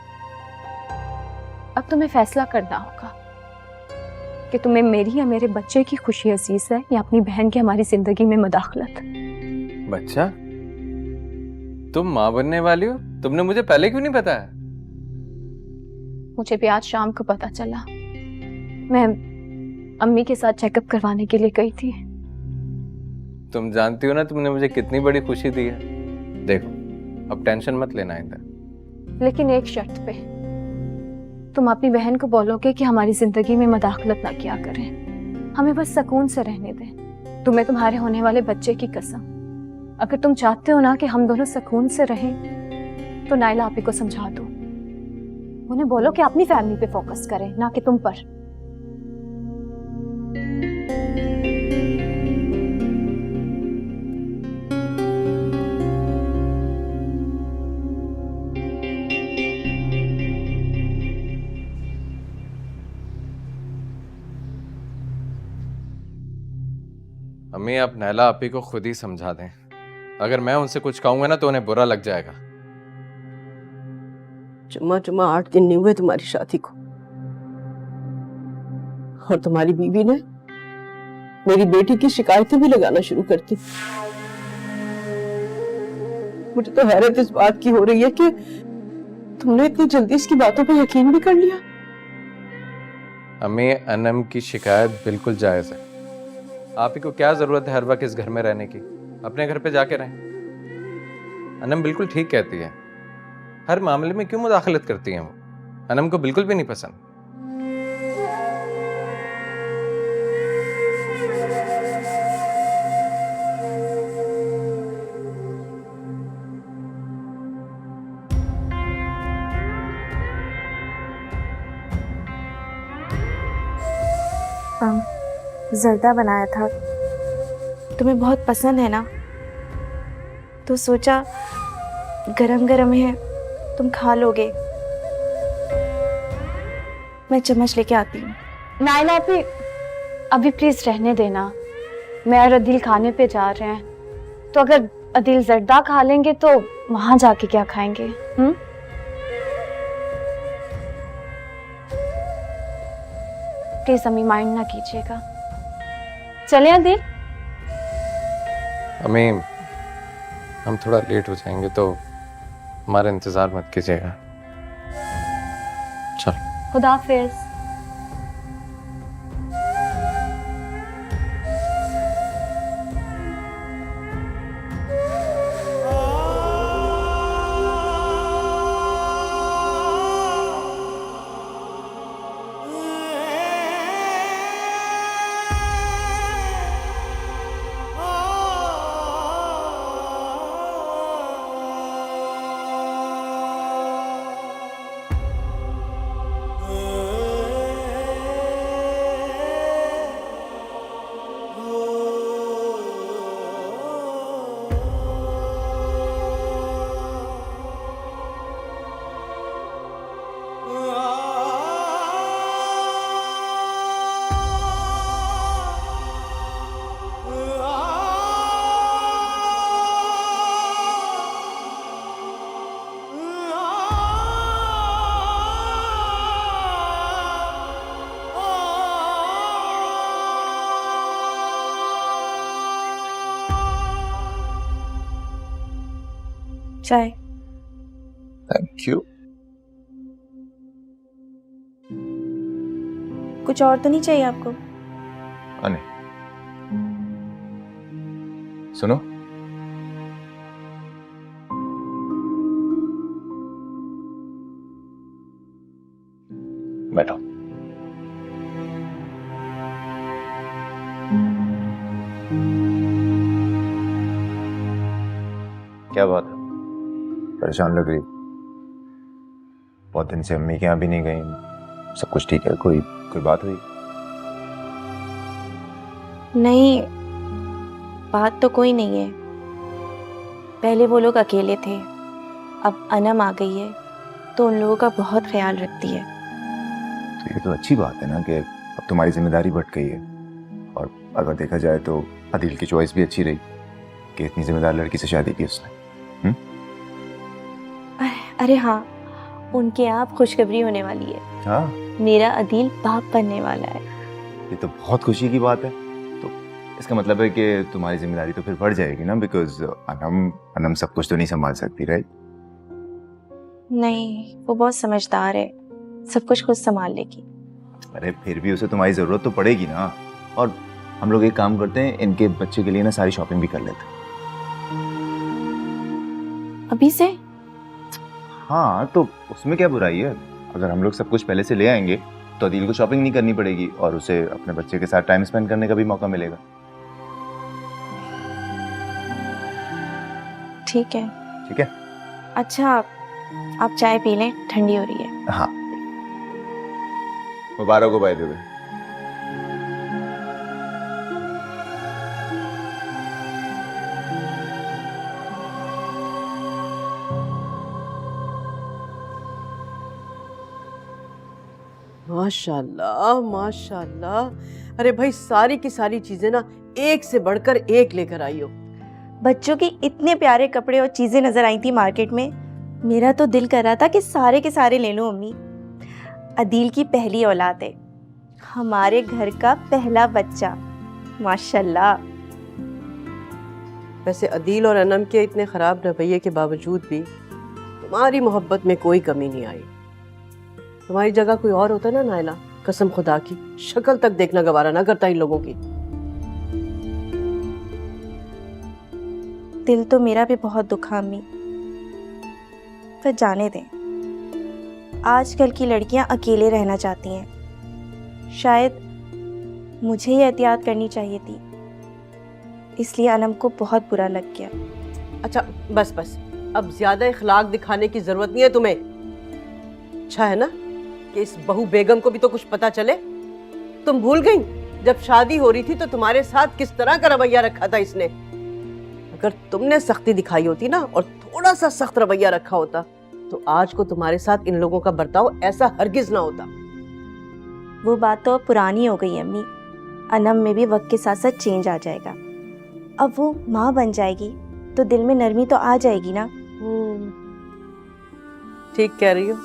अब तुम्हें फैसला करना होगा कि तुम्हें मेरी या मेरे बच्चे की खुशी अजीज है, या अपनी बहन की हमारी जिंदगी में मदाखलत। बच्चा? तुम माँ बनने वाली हो? तुमने मुझे पहले क्यों नहीं बताया? मुझे भी आज शाम को पता चला। मैं अम्मी के साथ चेकअप करवाने के लिए गई थी। तुम जानती हो ना तुमने मुझे कितनी बड़ी खुशी दी है। देखो, अब टेंशन मत लेना इधर, लेकिन एक शर्त पे। तुम अपनी बहन को बोलोगे कि हमारी जिंदगी में मदाखलत ना किया करें, हमें बस सुकून से रहने दें। तुम्हें तुम्हारे होने वाले बच्चे की कसम, अगर तुम चाहते हो ना कि हम दोनों सुकून से रहें तो नाइला आपी को समझा दो। उन्हें बोलो कि अपनी फैमिली पे फोकस करें, ना कि तुम पर। अम्मी आप नायला आपी को खुद ही समझा दें। अगर मैं उनसे कुछ कहूंगा ना तो उन्हें बुरा लग जाएगा। चुम्मा 8 दिन नहीं हुए तुम्हारी शादी को, और तुम्हारी बीवी ने मेरी बेटी की शिकायतें भी लगाना शुरू कर दी। मुझे तो हैरत इस बात की हो रही है कि तुमने इतनी जल्दी इसकी बातों पर यकीन भी कर लिया। अम्मी अनम की शिकायत बिल्कुल जायज है। आप ही को क्या जरूरत है हर वक्त इस घर में रहने की? अपने घर पे जाके रहें। अनम बिल्कुल ठीक कहती है, हर मामले में क्यों मुदाखलत करती हैं वो? अनम को बिल्कुल भी नहीं पसंद। जर्दा बनाया था, तुम्हें बहुत पसंद है ना, तो सोचा गरम गरम है, तुम खा लोगे। मैं चम्मच लेके आती हूँ। नाइला अभी प्लीज रहने देना। मैं और अदील खाने पे जा रहे हैं, तो अगर अदील जर्दा खा लेंगे तो वहां जाके क्या खाएंगे? प्लीज अम्मी माइंड ना कीजिएगा। चले अदील। अम्मी हम थोड़ा लेट हो जाएंगे तो हमारा इंतजार मत कीजिएगा। चल खुदा हाफिज। चाय। Thank you. कुछ और तो नहीं चाहिए आपको? अने सुनो, बैठो। क्या बात है, परेशान लग रही? बहुत दिन से अम्मी के यहाँ भी नहीं गई। सब कुछ ठीक है? कोई कोई बात हुई? नहीं, बात तो कोई नहीं है। पहले वो लोग अकेले थे, अब अनम आ गई है तो उन लोगों का बहुत ख्याल रखती है। तो ये तो अच्छी बात है ना कि अब तुम्हारी जिम्मेदारी बढ़ गई है। और अगर देखा जाए तो अदील की चॉइस भी अच्छी रही कि इतनी जिम्मेदार लड़की से शादी की उसने। अरे हाँ, उनके यहाँ खुशखबरी होने वाली है। हाँ, मेरा अदील बाप बनने वाला है। ये तो बहुत खुशी की बात है। तो इसका मतलब है कि तुम्हारी जिम्मेदारी तो फिर बढ़ जाएगी ना, बिकॉज अनम सब कुछ तो नहीं संभाल सकती, राइट? नहीं, वो बहुत समझदार है, सब कुछ खुद संभाल लेगी। अरे फिर भी उसे तुम्हारी जरूरत तो पड़ेगी ना। और हम लोग एक काम करते हैं, इनके बच्चे के लिए ना सारी शॉपिंग भी कर लेते हैं। अभी से? हाँ, तो उसमें क्या बुराई है? अगर हम लोग सब कुछ पहले से ले आएंगे तो अदील को शॉपिंग नहीं करनी पड़ेगी और उसे अपने बच्चे के साथ टाइम स्पेंड करने का भी मौका मिलेगा। ठीक है। ठीक है। अच्छा, आप चाय पी लें, ठंडी हो रही है। हाँ, मुबारक हो बाय द वे। माशाल्लाह माशाल्लाह। अरे भाई, सारी की सारी चीजें ना एक से बढ़कर एक लेकर आई हो। बच्चों की इतने प्यारे कपड़े और चीजें नजर आई थी मार्केट में, मेरा तो दिल कर रहा था कि सारे के सारे ले लूं। अम्मी, अदील की पहली औलाद है, हमारे घर का पहला बच्चा, माशाल्लाह। वैसे अदील और अनम के इतने खराब रवैये के बावजूद भी तुम्हारी मोहब्बत में कोई कमी नहीं आई। तुम्हारी जगह कोई और होता ना नायला, कसम खुदा की शक्ल तक देखना गवारा ना करता इन लोगों की। दिल तो मेरा भी बहुत दुखा अम्मी, पर जाने दें। आजकल की लड़कियां अकेले रहना चाहती हैं। शायद मुझे ही एहतियात करनी चाहिए थी, इसलिए अनम को बहुत बुरा लग गया। अच्छा बस बस, अब ज्यादा इखलाक दिखाने की जरूरत नहीं है तुम्हें। अच्छा है ना कि इस बहू बेगम को भी तो कुछ पता चले। तुम भूल गई जब शादी हो रही थी तो तुम्हारे साथ किस तरह का रवैया रखा था इसने। अगर तुमने सख्ती दिखाई होती ना और थोड़ा सा सख्त रवैया रखा होता तो आज को तुम्हारे साथ इन लोगों का बर्ताव ऐसा हरगिज ना होता। वो बात तो अब पुरानी हो गई अम्मी। अनम में भी वक्त के साथ साथ चेंज आ जाएगा। अब वो माँ बन जाएगी तो दिल में नरमी तो आ जाएगी ना। ठीक कह रही हो,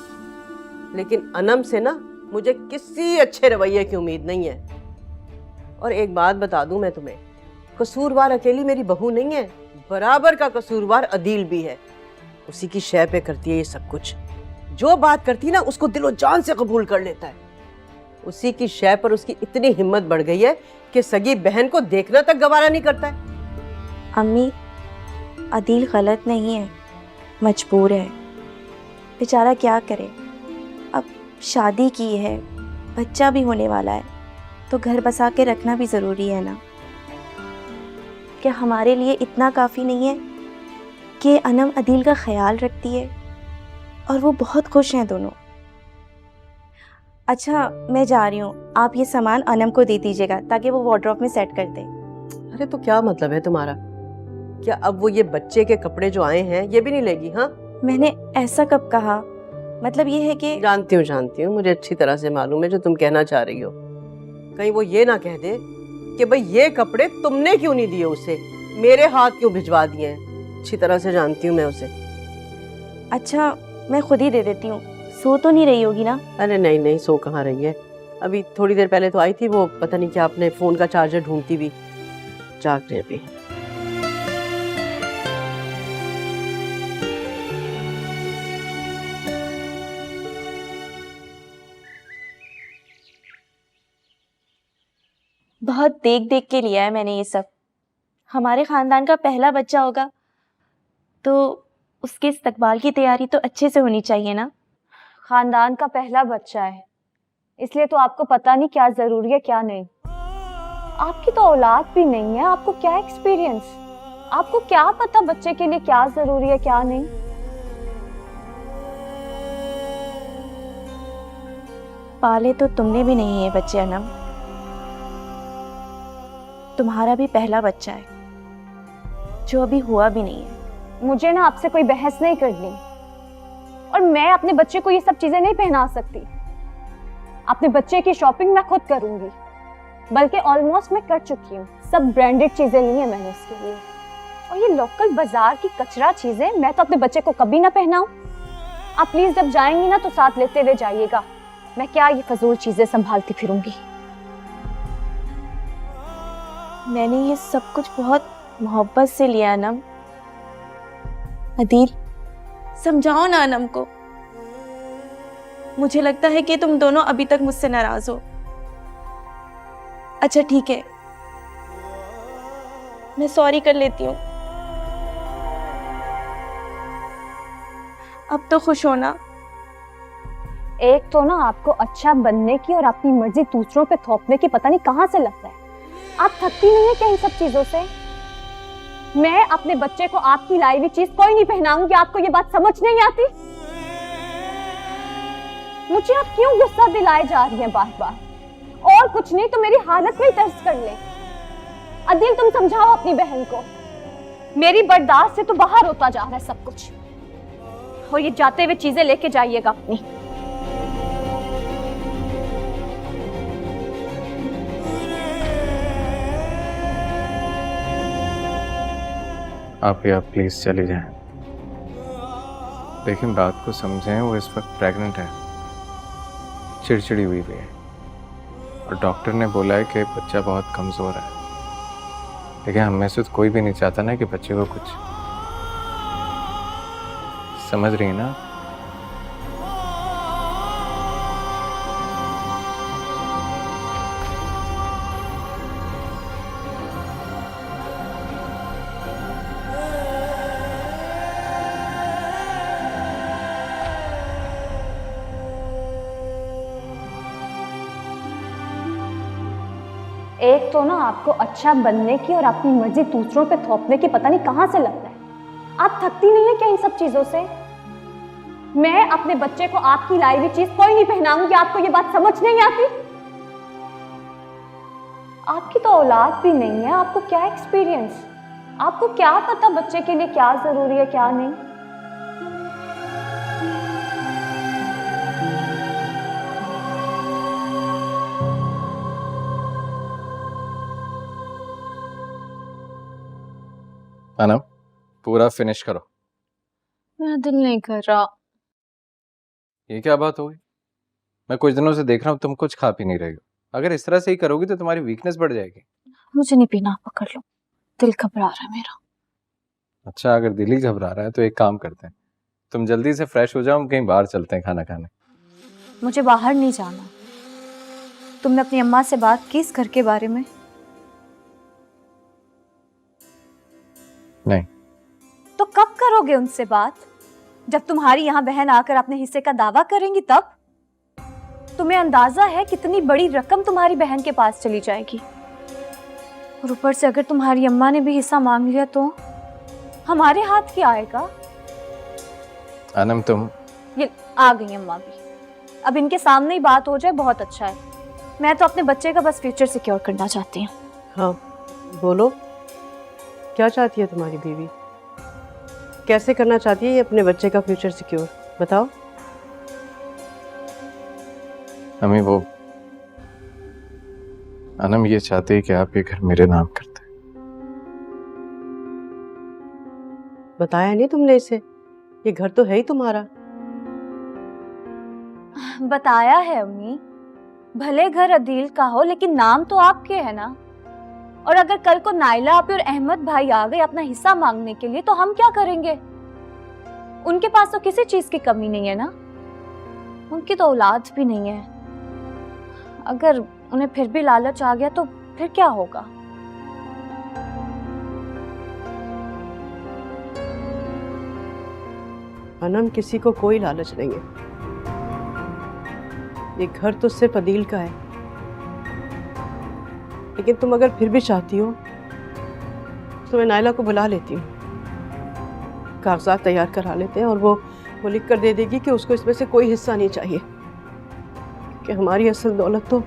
लेकिन अनम से ना मुझे किसी अच्छे रवैये की उम्मीद नहीं है। और एक बात बता दूं मैं तुम्हें, कसूरवार अकेली मेरी बहू नहीं है, बराबर का कसूरवार अदील भी है। उसी की शय पे करती है ये सब कुछ। जो बात करती है ना उसको दिलो जान से कबूल कर लेता है। उसी की शय पर उसकी इतनी हिम्मत बढ़ गई है कि सगी बहन को देखना तक गवारा नहीं करता है। अम्मी, अदील गलत नहीं है, मजबूर है। बेचारा क्या करे, अब शादी की है, बच्चा भी होने वाला है, तो घर बसा के रखना भी ज़रूरी है ना। क्या हमारे लिए इतना काफ़ी नहीं है कि अनम अदील का ख्याल रखती है और वो बहुत खुश हैं दोनों। अच्छा, मैं जा रही हूँ, आप ये सामान अनम को दे दीजिएगा ताकि वो वार्डरोब में सेट कर दे। अरे तो क्या मतलब है तुम्हारा? क्या अब वो ये बच्चे के कपड़े जो आए हैं ये भी नहीं लेगी? हाँ, मैंने ऐसा कब कहा? मतलब ये है कि जानती हूँ, मुझे अच्छी तरह से मालूम है जो तुम कहना चाह रही हो। कहीं वो ये ना कह दे कि भाई ये कपड़े तुमने क्यों नहीं दिए उसे, मेरे हाथ क्यों भिजवा दिए हैं। अच्छी तरह से जानती हूँ मैं उसे। अच्छा, मैं खुद ही दे देती हूँ। सो तो नहीं रही होगी ना? अरे नहीं नहीं, सो कहाँ रही है, अभी थोड़ी देर पहले तो आई थी। वो पता नहीं क्या अपने फोन का चार्जर ढूंढती भी, जाग रही भी। बहुत देख देख के लिया है मैंने ये सब। हमारे खानदान का पहला बच्चा होगा तो उसके इस्तकबाल की तैयारी तो अच्छे से होनी चाहिए ना। खानदान का पहला बच्चा है, इसलिए तो आपको पता नहीं क्या जरूरी है क्या नहीं। आपकी तो औलाद भी नहीं है, आपको क्या एक्सपीरियंस, आपको क्या पता बच्चे के लिए क्या जरूरी है क्या नहीं। पाले तो तुमने भी नहीं है बच्चे अनम, तुम्हारा भी पहला बच्चा है जो अभी हुआ भी नहीं है। मुझे ना आपसे कोई बहस नहीं करनी, और मैं अपने बच्चे को ये सब चीजें नहीं पहना सकती। अपने बच्चे की शॉपिंग मैं खुद करूंगी, बल्कि ऑलमोस्ट मैं कर चुकी हूँ। सब ब्रांडेड चीजें ली हैं मैंने उसके लिए, और ये लोकल बाजार की कचरा चीजें मैं तो अपने बच्चे को कभी ना पहनाऊं। आप प्लीज जब जाएंगी ना तो साथ लेते हुए जाइएगा, मैं क्या ये फजूल चीजें संभालती फिरूंगी। मैंने ये सब कुछ बहुत मोहब्बत से लिया अनम। अदील, समझाओ ना अनम को। मुझे लगता है कि तुम दोनों अभी तक मुझसे नाराज हो। अच्छा ठीक है, मैं सॉरी कर लेती हूँ। अब तो खुश हो ना? एक तो ना आपको अच्छा बनने की और अपनी मर्जी दूसरों पे थोपने की पता नहीं कहां से लगता है। आप थकती नहीं है क्या इन सब चीजों से? मैं अपने बच्चे को आपकी लाई हुई चीज कोई नहीं पहनाऊंगी, आपको ये बात समझ नहीं आती? मुझे आप क्यों गुस्सा दिलाए जा रही हैं बार बार? और कुछ नहीं तो मेरी हालत में ही तरस कर ले। अदील, तुम समझाओ अपनी बहन को। मेरी बर्दाश्त से तो बाहर होता जा रहा है सब कुछ। और ये जाते हुए चीजें लेके जाइएगा अपनी। आप प्लीज चले जाएं। लेकिन बात को समझें, वो इस वक्त प्रेग्नेंट है, चिड़चिड़ी हुई भी है, और डॉक्टर ने बोला है कि बच्चा बहुत कमज़ोर है। लेकिन हम में से तो कोई भी नहीं चाहता ना कि बच्चे को कुछ, समझ रही है ना? एक तो ना आपको अच्छा बनने की और अपनी मर्जी दूसरों पे थोपने की पता नहीं कहां से लगता है। आप थकती नहीं है क्या इन सब चीजों से? मैं अपने बच्चे को आपकी लाई हुई चीज कोई नहीं पहनाऊंगी, आपको ये बात समझ नहीं आती? आपकी तो औलाद भी नहीं है, आपको क्या एक्सपीरियंस, आपको क्या पता बच्चे के लिए क्या जरूरी है क्या नहीं। अनम, पूरा फिनिश करो। मेरा दिल नहीं कर रहा। ये क्या बात हो गई? मैं कुछ दिनों से देख रहा हूँ तुम कुछ खा पी नहीं रही हो। अगर इस तरह से ही करोगी तो तुम्हारी वीकनेस बढ़ जाएगी। मुझे नहीं पीना, पकड़ लो, दिल घबरा रहा है मेरा। अच्छा, अगर दिल ही घबरा रहा है तो एक काम करते हैं, तुम जल्दी से फ्रेश हो जाओ, हम कहीं बाहर चलते हैं खाना खाने। मुझे बाहर नहीं जाना। तुमने अपनी अम्मा से बात की इस घर के बारे में? नहीं। तो कब करोगे उनसे बात? जब तुम्हारी यहाँ बहन आकर अपने हिस्से का दावा करेंगी तब? तुम्हें अंदाजा है कितनी बड़ी रकम तुम्हारी बहन के पास चली जाएगी? और ऊपर से अगर तुम्हारी अम्मा ने भी हिस्सा मांग लिया तो हमारे हाथ क्या आएगा? अनम, तुम ये आ गई अम्मा भी। अब इनके सामने ही बात हो जाए बहुत अच्छा है। मैं तो अपने बच्चे का बस फ्यूचर सिक्योर करना चाहती हूँ। हाँ बोलो, क्या चाहती है तुम्हारी बीवी? कैसे करना चाहती है ये अपने बच्चे का फ्यूचर सिक्योर? बताओ। अम्मी, वो अनम ये चाहते हैं कि आप ये घर मेरे नाम करते। बताया नहीं तुमने इसे? ये घर तो है ही तुम्हारा। बताया है अम्मी, भले घर अदील का हो लेकिन नाम तो आपके है ना। और अगर कल को नाइला आपी और अहमद भाई आ गए अपना हिस्सा मांगने के लिए तो हम क्या करेंगे? उनके पास तो किसी चीज की कमी नहीं है ना, उनकी तो औलाद भी नहीं है। अगर उन्हें फिर भी लालच आ गया तो फिर क्या होगा? अनम, किसी को कोई लालच नहीं है। ये घर तो सिर्फ अदील का है, लेकिन तुम अगर फिर भी चाहती हो तो मैं नायला को बुला लेती हूँ, कागजात तैयार करा लेते हैं और वो लिख कर दे देगी कि उसको इसमें से कोई हिस्सा नहीं चाहिए, कि हमारी असल दौलत तो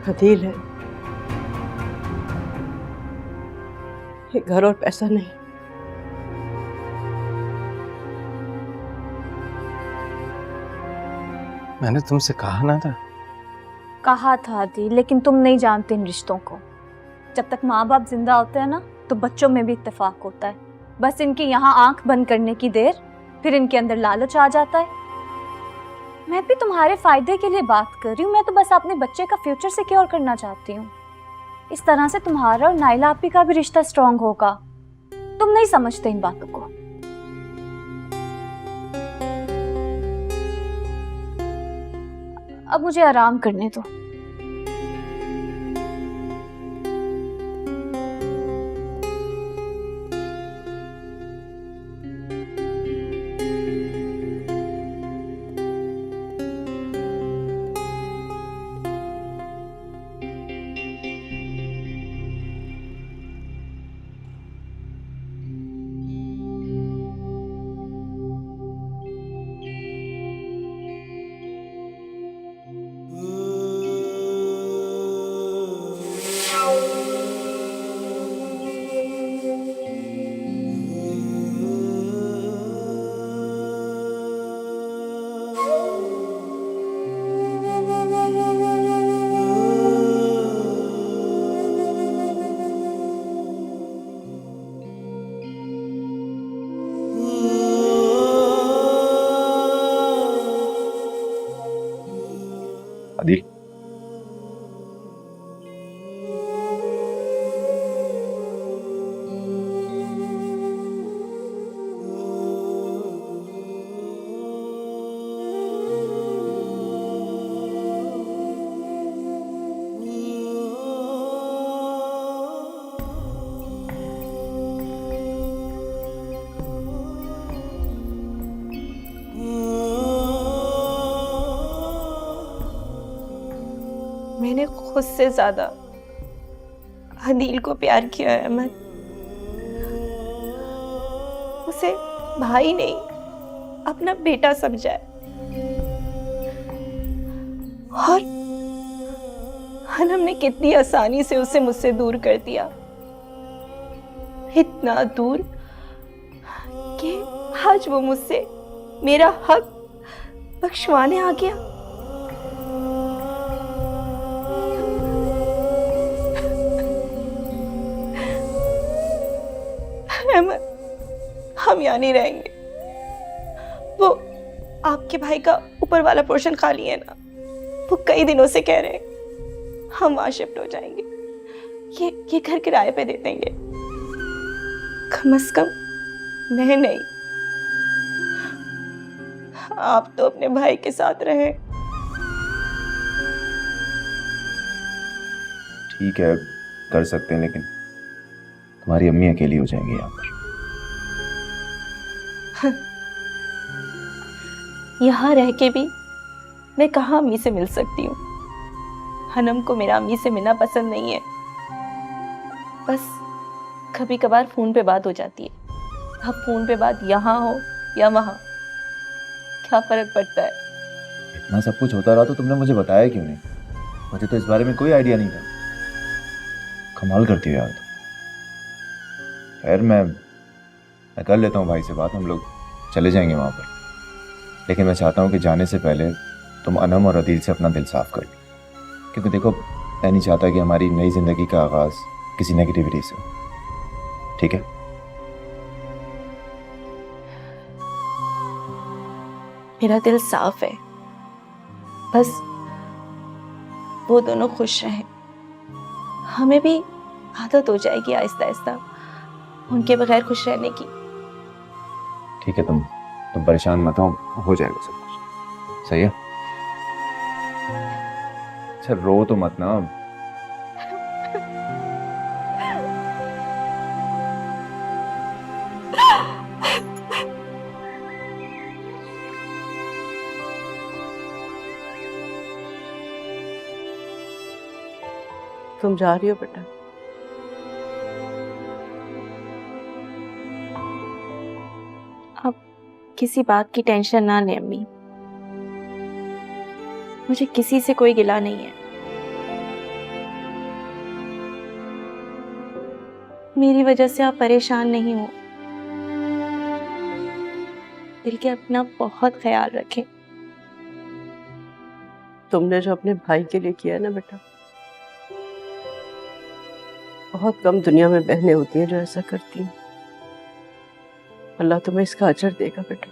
अदील है, ये घर और पैसा नहीं। मैंने तुमसे कहा ना था। कहा था आदिल, लेकिन तुम नहीं जानते इन रिश्तों को। जब तक माँ बाप जिंदा होते हैं ना, तो बच्चों में भी इत्तेफाक होता है। बस इनकी यहाँ आंख बंद करने की देर, फिर इनके अंदर लालच आ जाता है। मैं भी तुम्हारे फायदे के लिए बात कर रही हूँ। मैं तो बस अपने बच्चे का फ्यूचर सिक्योर करना चाहती हूँ। इस तरह से तुम्हारा और नाइला आपी का भी रिश्ता स्ट्रांग होगा। तुम नहीं समझते इन बातों को। अब मुझे आराम करने दो। अदील, मैंने खुद से ज्यादा अदील को प्यार किया है अहमद। उसे भाई नहीं, अपना बेटा समझा है। और अनम ने कितनी आसानी से उसे मुझसे दूर कर दिया, इतना दूर कि आज वो मुझसे मेरा हक बख्शवाने आ गया। अहमद, हम यहाँ नहीं रहेंगे। वो आपके भाई का ऊपर वाला पोर्शन खाली है ना, वो कई दिनों से कह रहे हैं हम वहां शिफ्ट हो जाएंगे। ये घर किराए पे दे देंगे, कम से कम मैं नहीं। आप तो अपने भाई के साथ रहे। ठीक है, कर सकते हैं, लेकिन तुम्हारी अम्मी अकेली हो जाएंगी यहाँ पर। यहाँ रह के भी मैं कहाँ अम्मी से मिल सकती हूँ। हनम को मेरा अम्मी से मिलना पसंद नहीं है। बस कभी कभार फोन पे बात हो जाती है। अब फोन पे बात यहाँ हो या वहाँ, क्या फर्क पड़ता है। इतना सब कुछ होता रहा तो तुमने मुझे बताया क्यों नहीं? मुझे तो इस बारे में कोई आइडिया नहीं था। कमाल करती हो यार तुम। खैर, मैं कर लेता हूँ भाई से बात, हम लोग चले जाएंगे वहाँ पर। लेकिन मैं चाहता हूँ कि जाने से पहले तुम अनम और अदील से अपना दिल साफ कर लो, क्योंकि देखो, मैं नहीं चाहता कि हमारी नई जिंदगी का आगाज किसी नेगेटिविटी से हो। ठीक है? मेरा दिल साफ है, बस वो दोनों खुश रहें। हमें भी आदत हो जाएगी आहिस्ता आहिस्ता उनके बगैर खुश रहने की। ठीक है, तुम परेशान मत हो जाएगा सब कुछ। सही है? अच्छा, रो तो मत ना। तुम जा रही हो बेटा? आप किसी बात की टेंशन ना लें अम्मी, मुझे किसी से कोई गिला नहीं है। मेरी वजह से आप परेशान नहीं हो। दिल के अपना बहुत ख्याल रखें। तुमने जो अपने भाई के लिए किया है ना बेटा, बहुत कम दुनिया में बहनें होती हैं जो ऐसा करती हैं। अल्लाह तुम्हें इसका अजर देगा बेटा।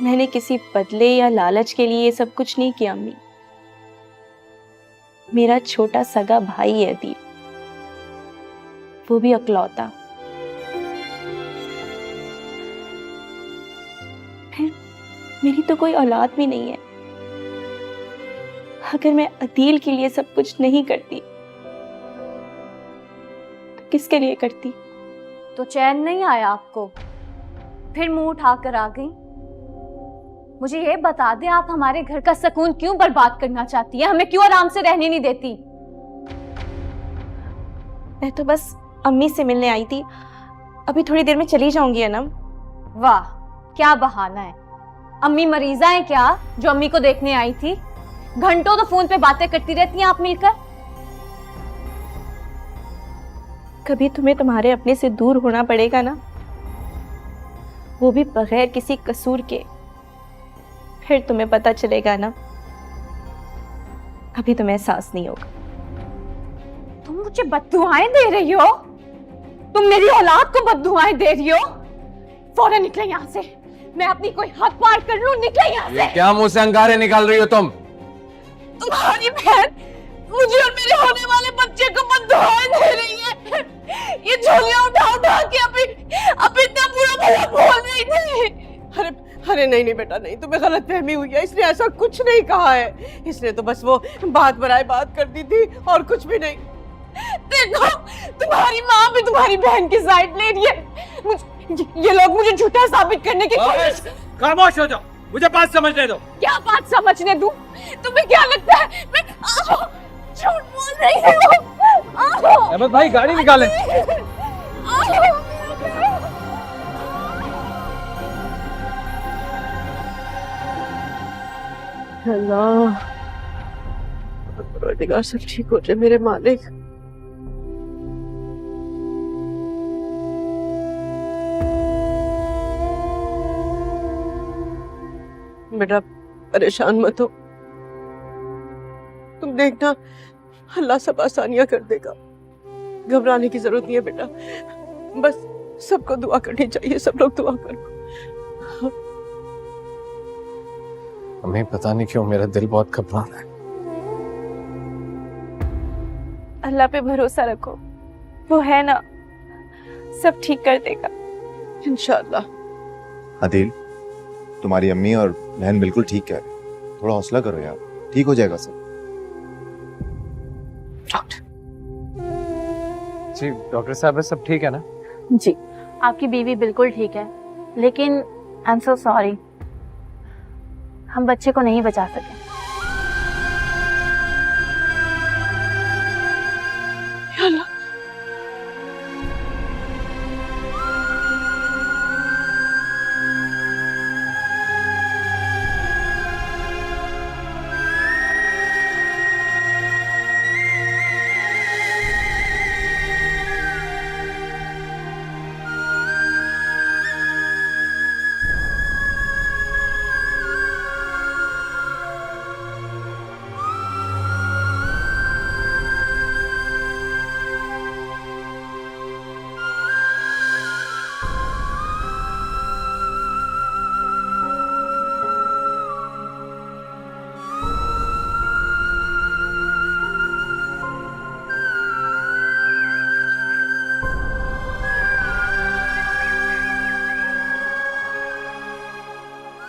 मैंने किसी बदले या लालच के लिए ये सब कुछ नहीं किया अम्मी। मेरा छोटा सगा भाई है अदील, वो भी अकलौता। फिर मेरी तो कोई औलाद भी नहीं है। अगर मैं अदील के लिए सब कुछ नहीं करती तो किसके लिए करती? तो चैन नहीं आया आपको? फिर मुंह उठाकर आ गई। मुझे ये बता दे, आप हमारे घर का सुकून क्यों बर्बाद करना चाहती है? हमें क्यों आराम से रहने नहीं देती? मैं तो बस अम्मी से मिलने आई थी, अभी थोड़ी देर में चली जाऊंगी अनम। वाह, क्या बहाना है। अम्मी मरीजा है क्या जो अम्मी को देखने आई थी? घंटों तो फोन पे बातें करती रहती हैं आप मिलकर। कभी तुम्हें तुम्हारे अपने से दूर होना पड़ेगा ना, वो भी बगैर किसी कसूर के। फिर तुम्हें पता चलेगा ना, अभी तुम्हें एहसास नहीं होगा। तुम मुझे बद्दुआएं दे रही हो? तुम मेरी औलाद को बद्दुआएं दे रही हो? फौरन निकले यहाँ से। मैं अपनी कोई हद पार कर लूं, निकले यहाँ से। क्या मुंह से अंगारे निकाल रही हो तुम? तुम्हारी बहन मुझे और मेरे होने वाले बच्चे को बद्दुआएं दे रही है। ये झोलियां उठा उठा के अब इतना बुरा भला बोल रही थी। अरे अरे नहीं नहीं बेटा, नहीं, तुम्हें गलत फहमी हुई है। इसने ऐसा कुछ नहीं कहा है। इसने तो बस वो बात बनाए बात करती थी और कुछ भी नहीं। देखो, तुम्हारी माँ भी तुम्हारी बहन की साइड ले रही है। ये लोग मुझे झूठा साबित करने की कोशिश। खामोश हो जाओ, मुझे बात समझने दो। क्या बात समझने दूं? तुम्हें क्या लगता है मैं झूठ बोल रही हूँ? अहमद भाई, गाड़ी निकालें। अल्लाह, परवरदिगार सब ठीक हो जाए मेरे मालिक। बेटा परेशान मत हो, तुम देखना अल्लाह सब आसानियां कर देगा। घबराने की जरूरत नहीं है बेटा, बस सबको दुआ करनी चाहिए। सब लोग दुआ करो। हमें पता नहीं क्यों मेरा दिल बहुत घबरा रहा है। अल्लाह पे भरोसा रखो, वो है ना, सब ठीक कर देगा इंशाअल्लाह। आदिल, तुम्हारी अम्मी और बहन बिल्कुल ठीक कह रही। थोड़ा हौसला करो यार, ठीक हो जाएगा सब। जी डॉक्टर साहब, सब ठीक है ना? जी, आपकी बीवी बिल्कुल ठीक है, लेकिन आई एम सो सॉरी, हम बच्चे को नहीं बचा सके।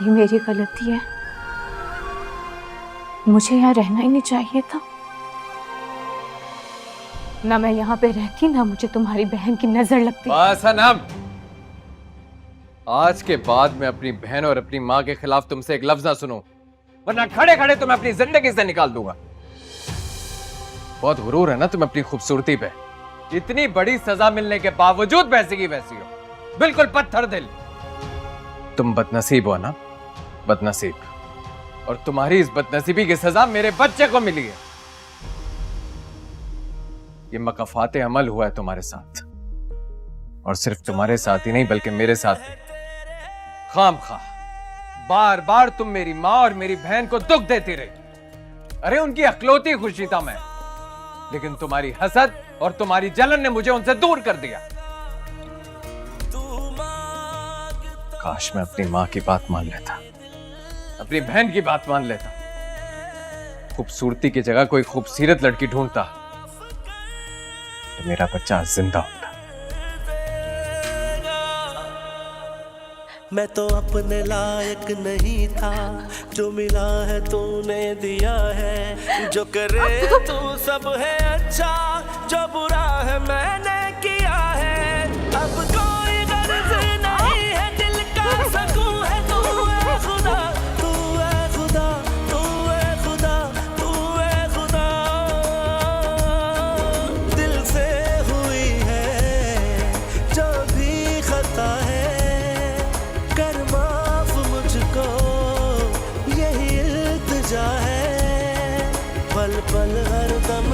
ये मेरी गलती है, मुझे यहाँ रहना ही नहीं चाहिए था। ना मैं यहाँ पे रहती, ना मुझे तुम्हारी बहन की नजर लगती। बस अनम, आज के बाद मैं अपनी बहन और अपनी माँ के खिलाफ तुमसे एक लफ्ज ना सुनूं। वरना खड़े खड़े तुम्हें अपनी जिंदगी से निकाल दूंगा। बहुत गुरूर है ना तुम्हें अपनी खूबसूरती पे। इतनी बड़ी सजा मिलने के बावजूद वैसी की वैसी हो, बिल्कुल पत्थर दिल। तुम बदनसीब हो ना, बदनसीब। और तुम्हारी इस बदनसीबी की सजा मेरे बच्चे को मिली है। ये मकफाते अमल हुआ है तुम्हारे साथ, और सिर्फ तुम्हारे साथ ही नहीं बल्कि मेरे साथ भी। खाम खा बार बार तुम मेरी माँ और मेरी बहन को दुख देती रही। अरे उनकी अकलौती खुशी था मैं, लेकिन तुम्हारी हसद और तुम्हारी जलन ने मुझे उनसे दूर कर दिया। काश मैं अपनी माँ की बात मान लेता, अपनी बहन की बात मान लेता। खूबसूरती की जगह कोई खूबसूरत लड़की ढूंढता तो मेरा बच्चा जिंदा होता। मैं तो अपने लायक नहीं था, जो मिला है तूने दिया है। जो करे तू सब है अच्छा, जो बुरा है मैंने किया है। अब कोई गर्ज नहीं है दिल का, सकूं है तू है खुदा, तू है खुदा, तू है खुदा, तू है खुदा। दिल से हुई है जो भी खता है, कर माफ मुझको यही इल्तिजा है। पल पल हर दम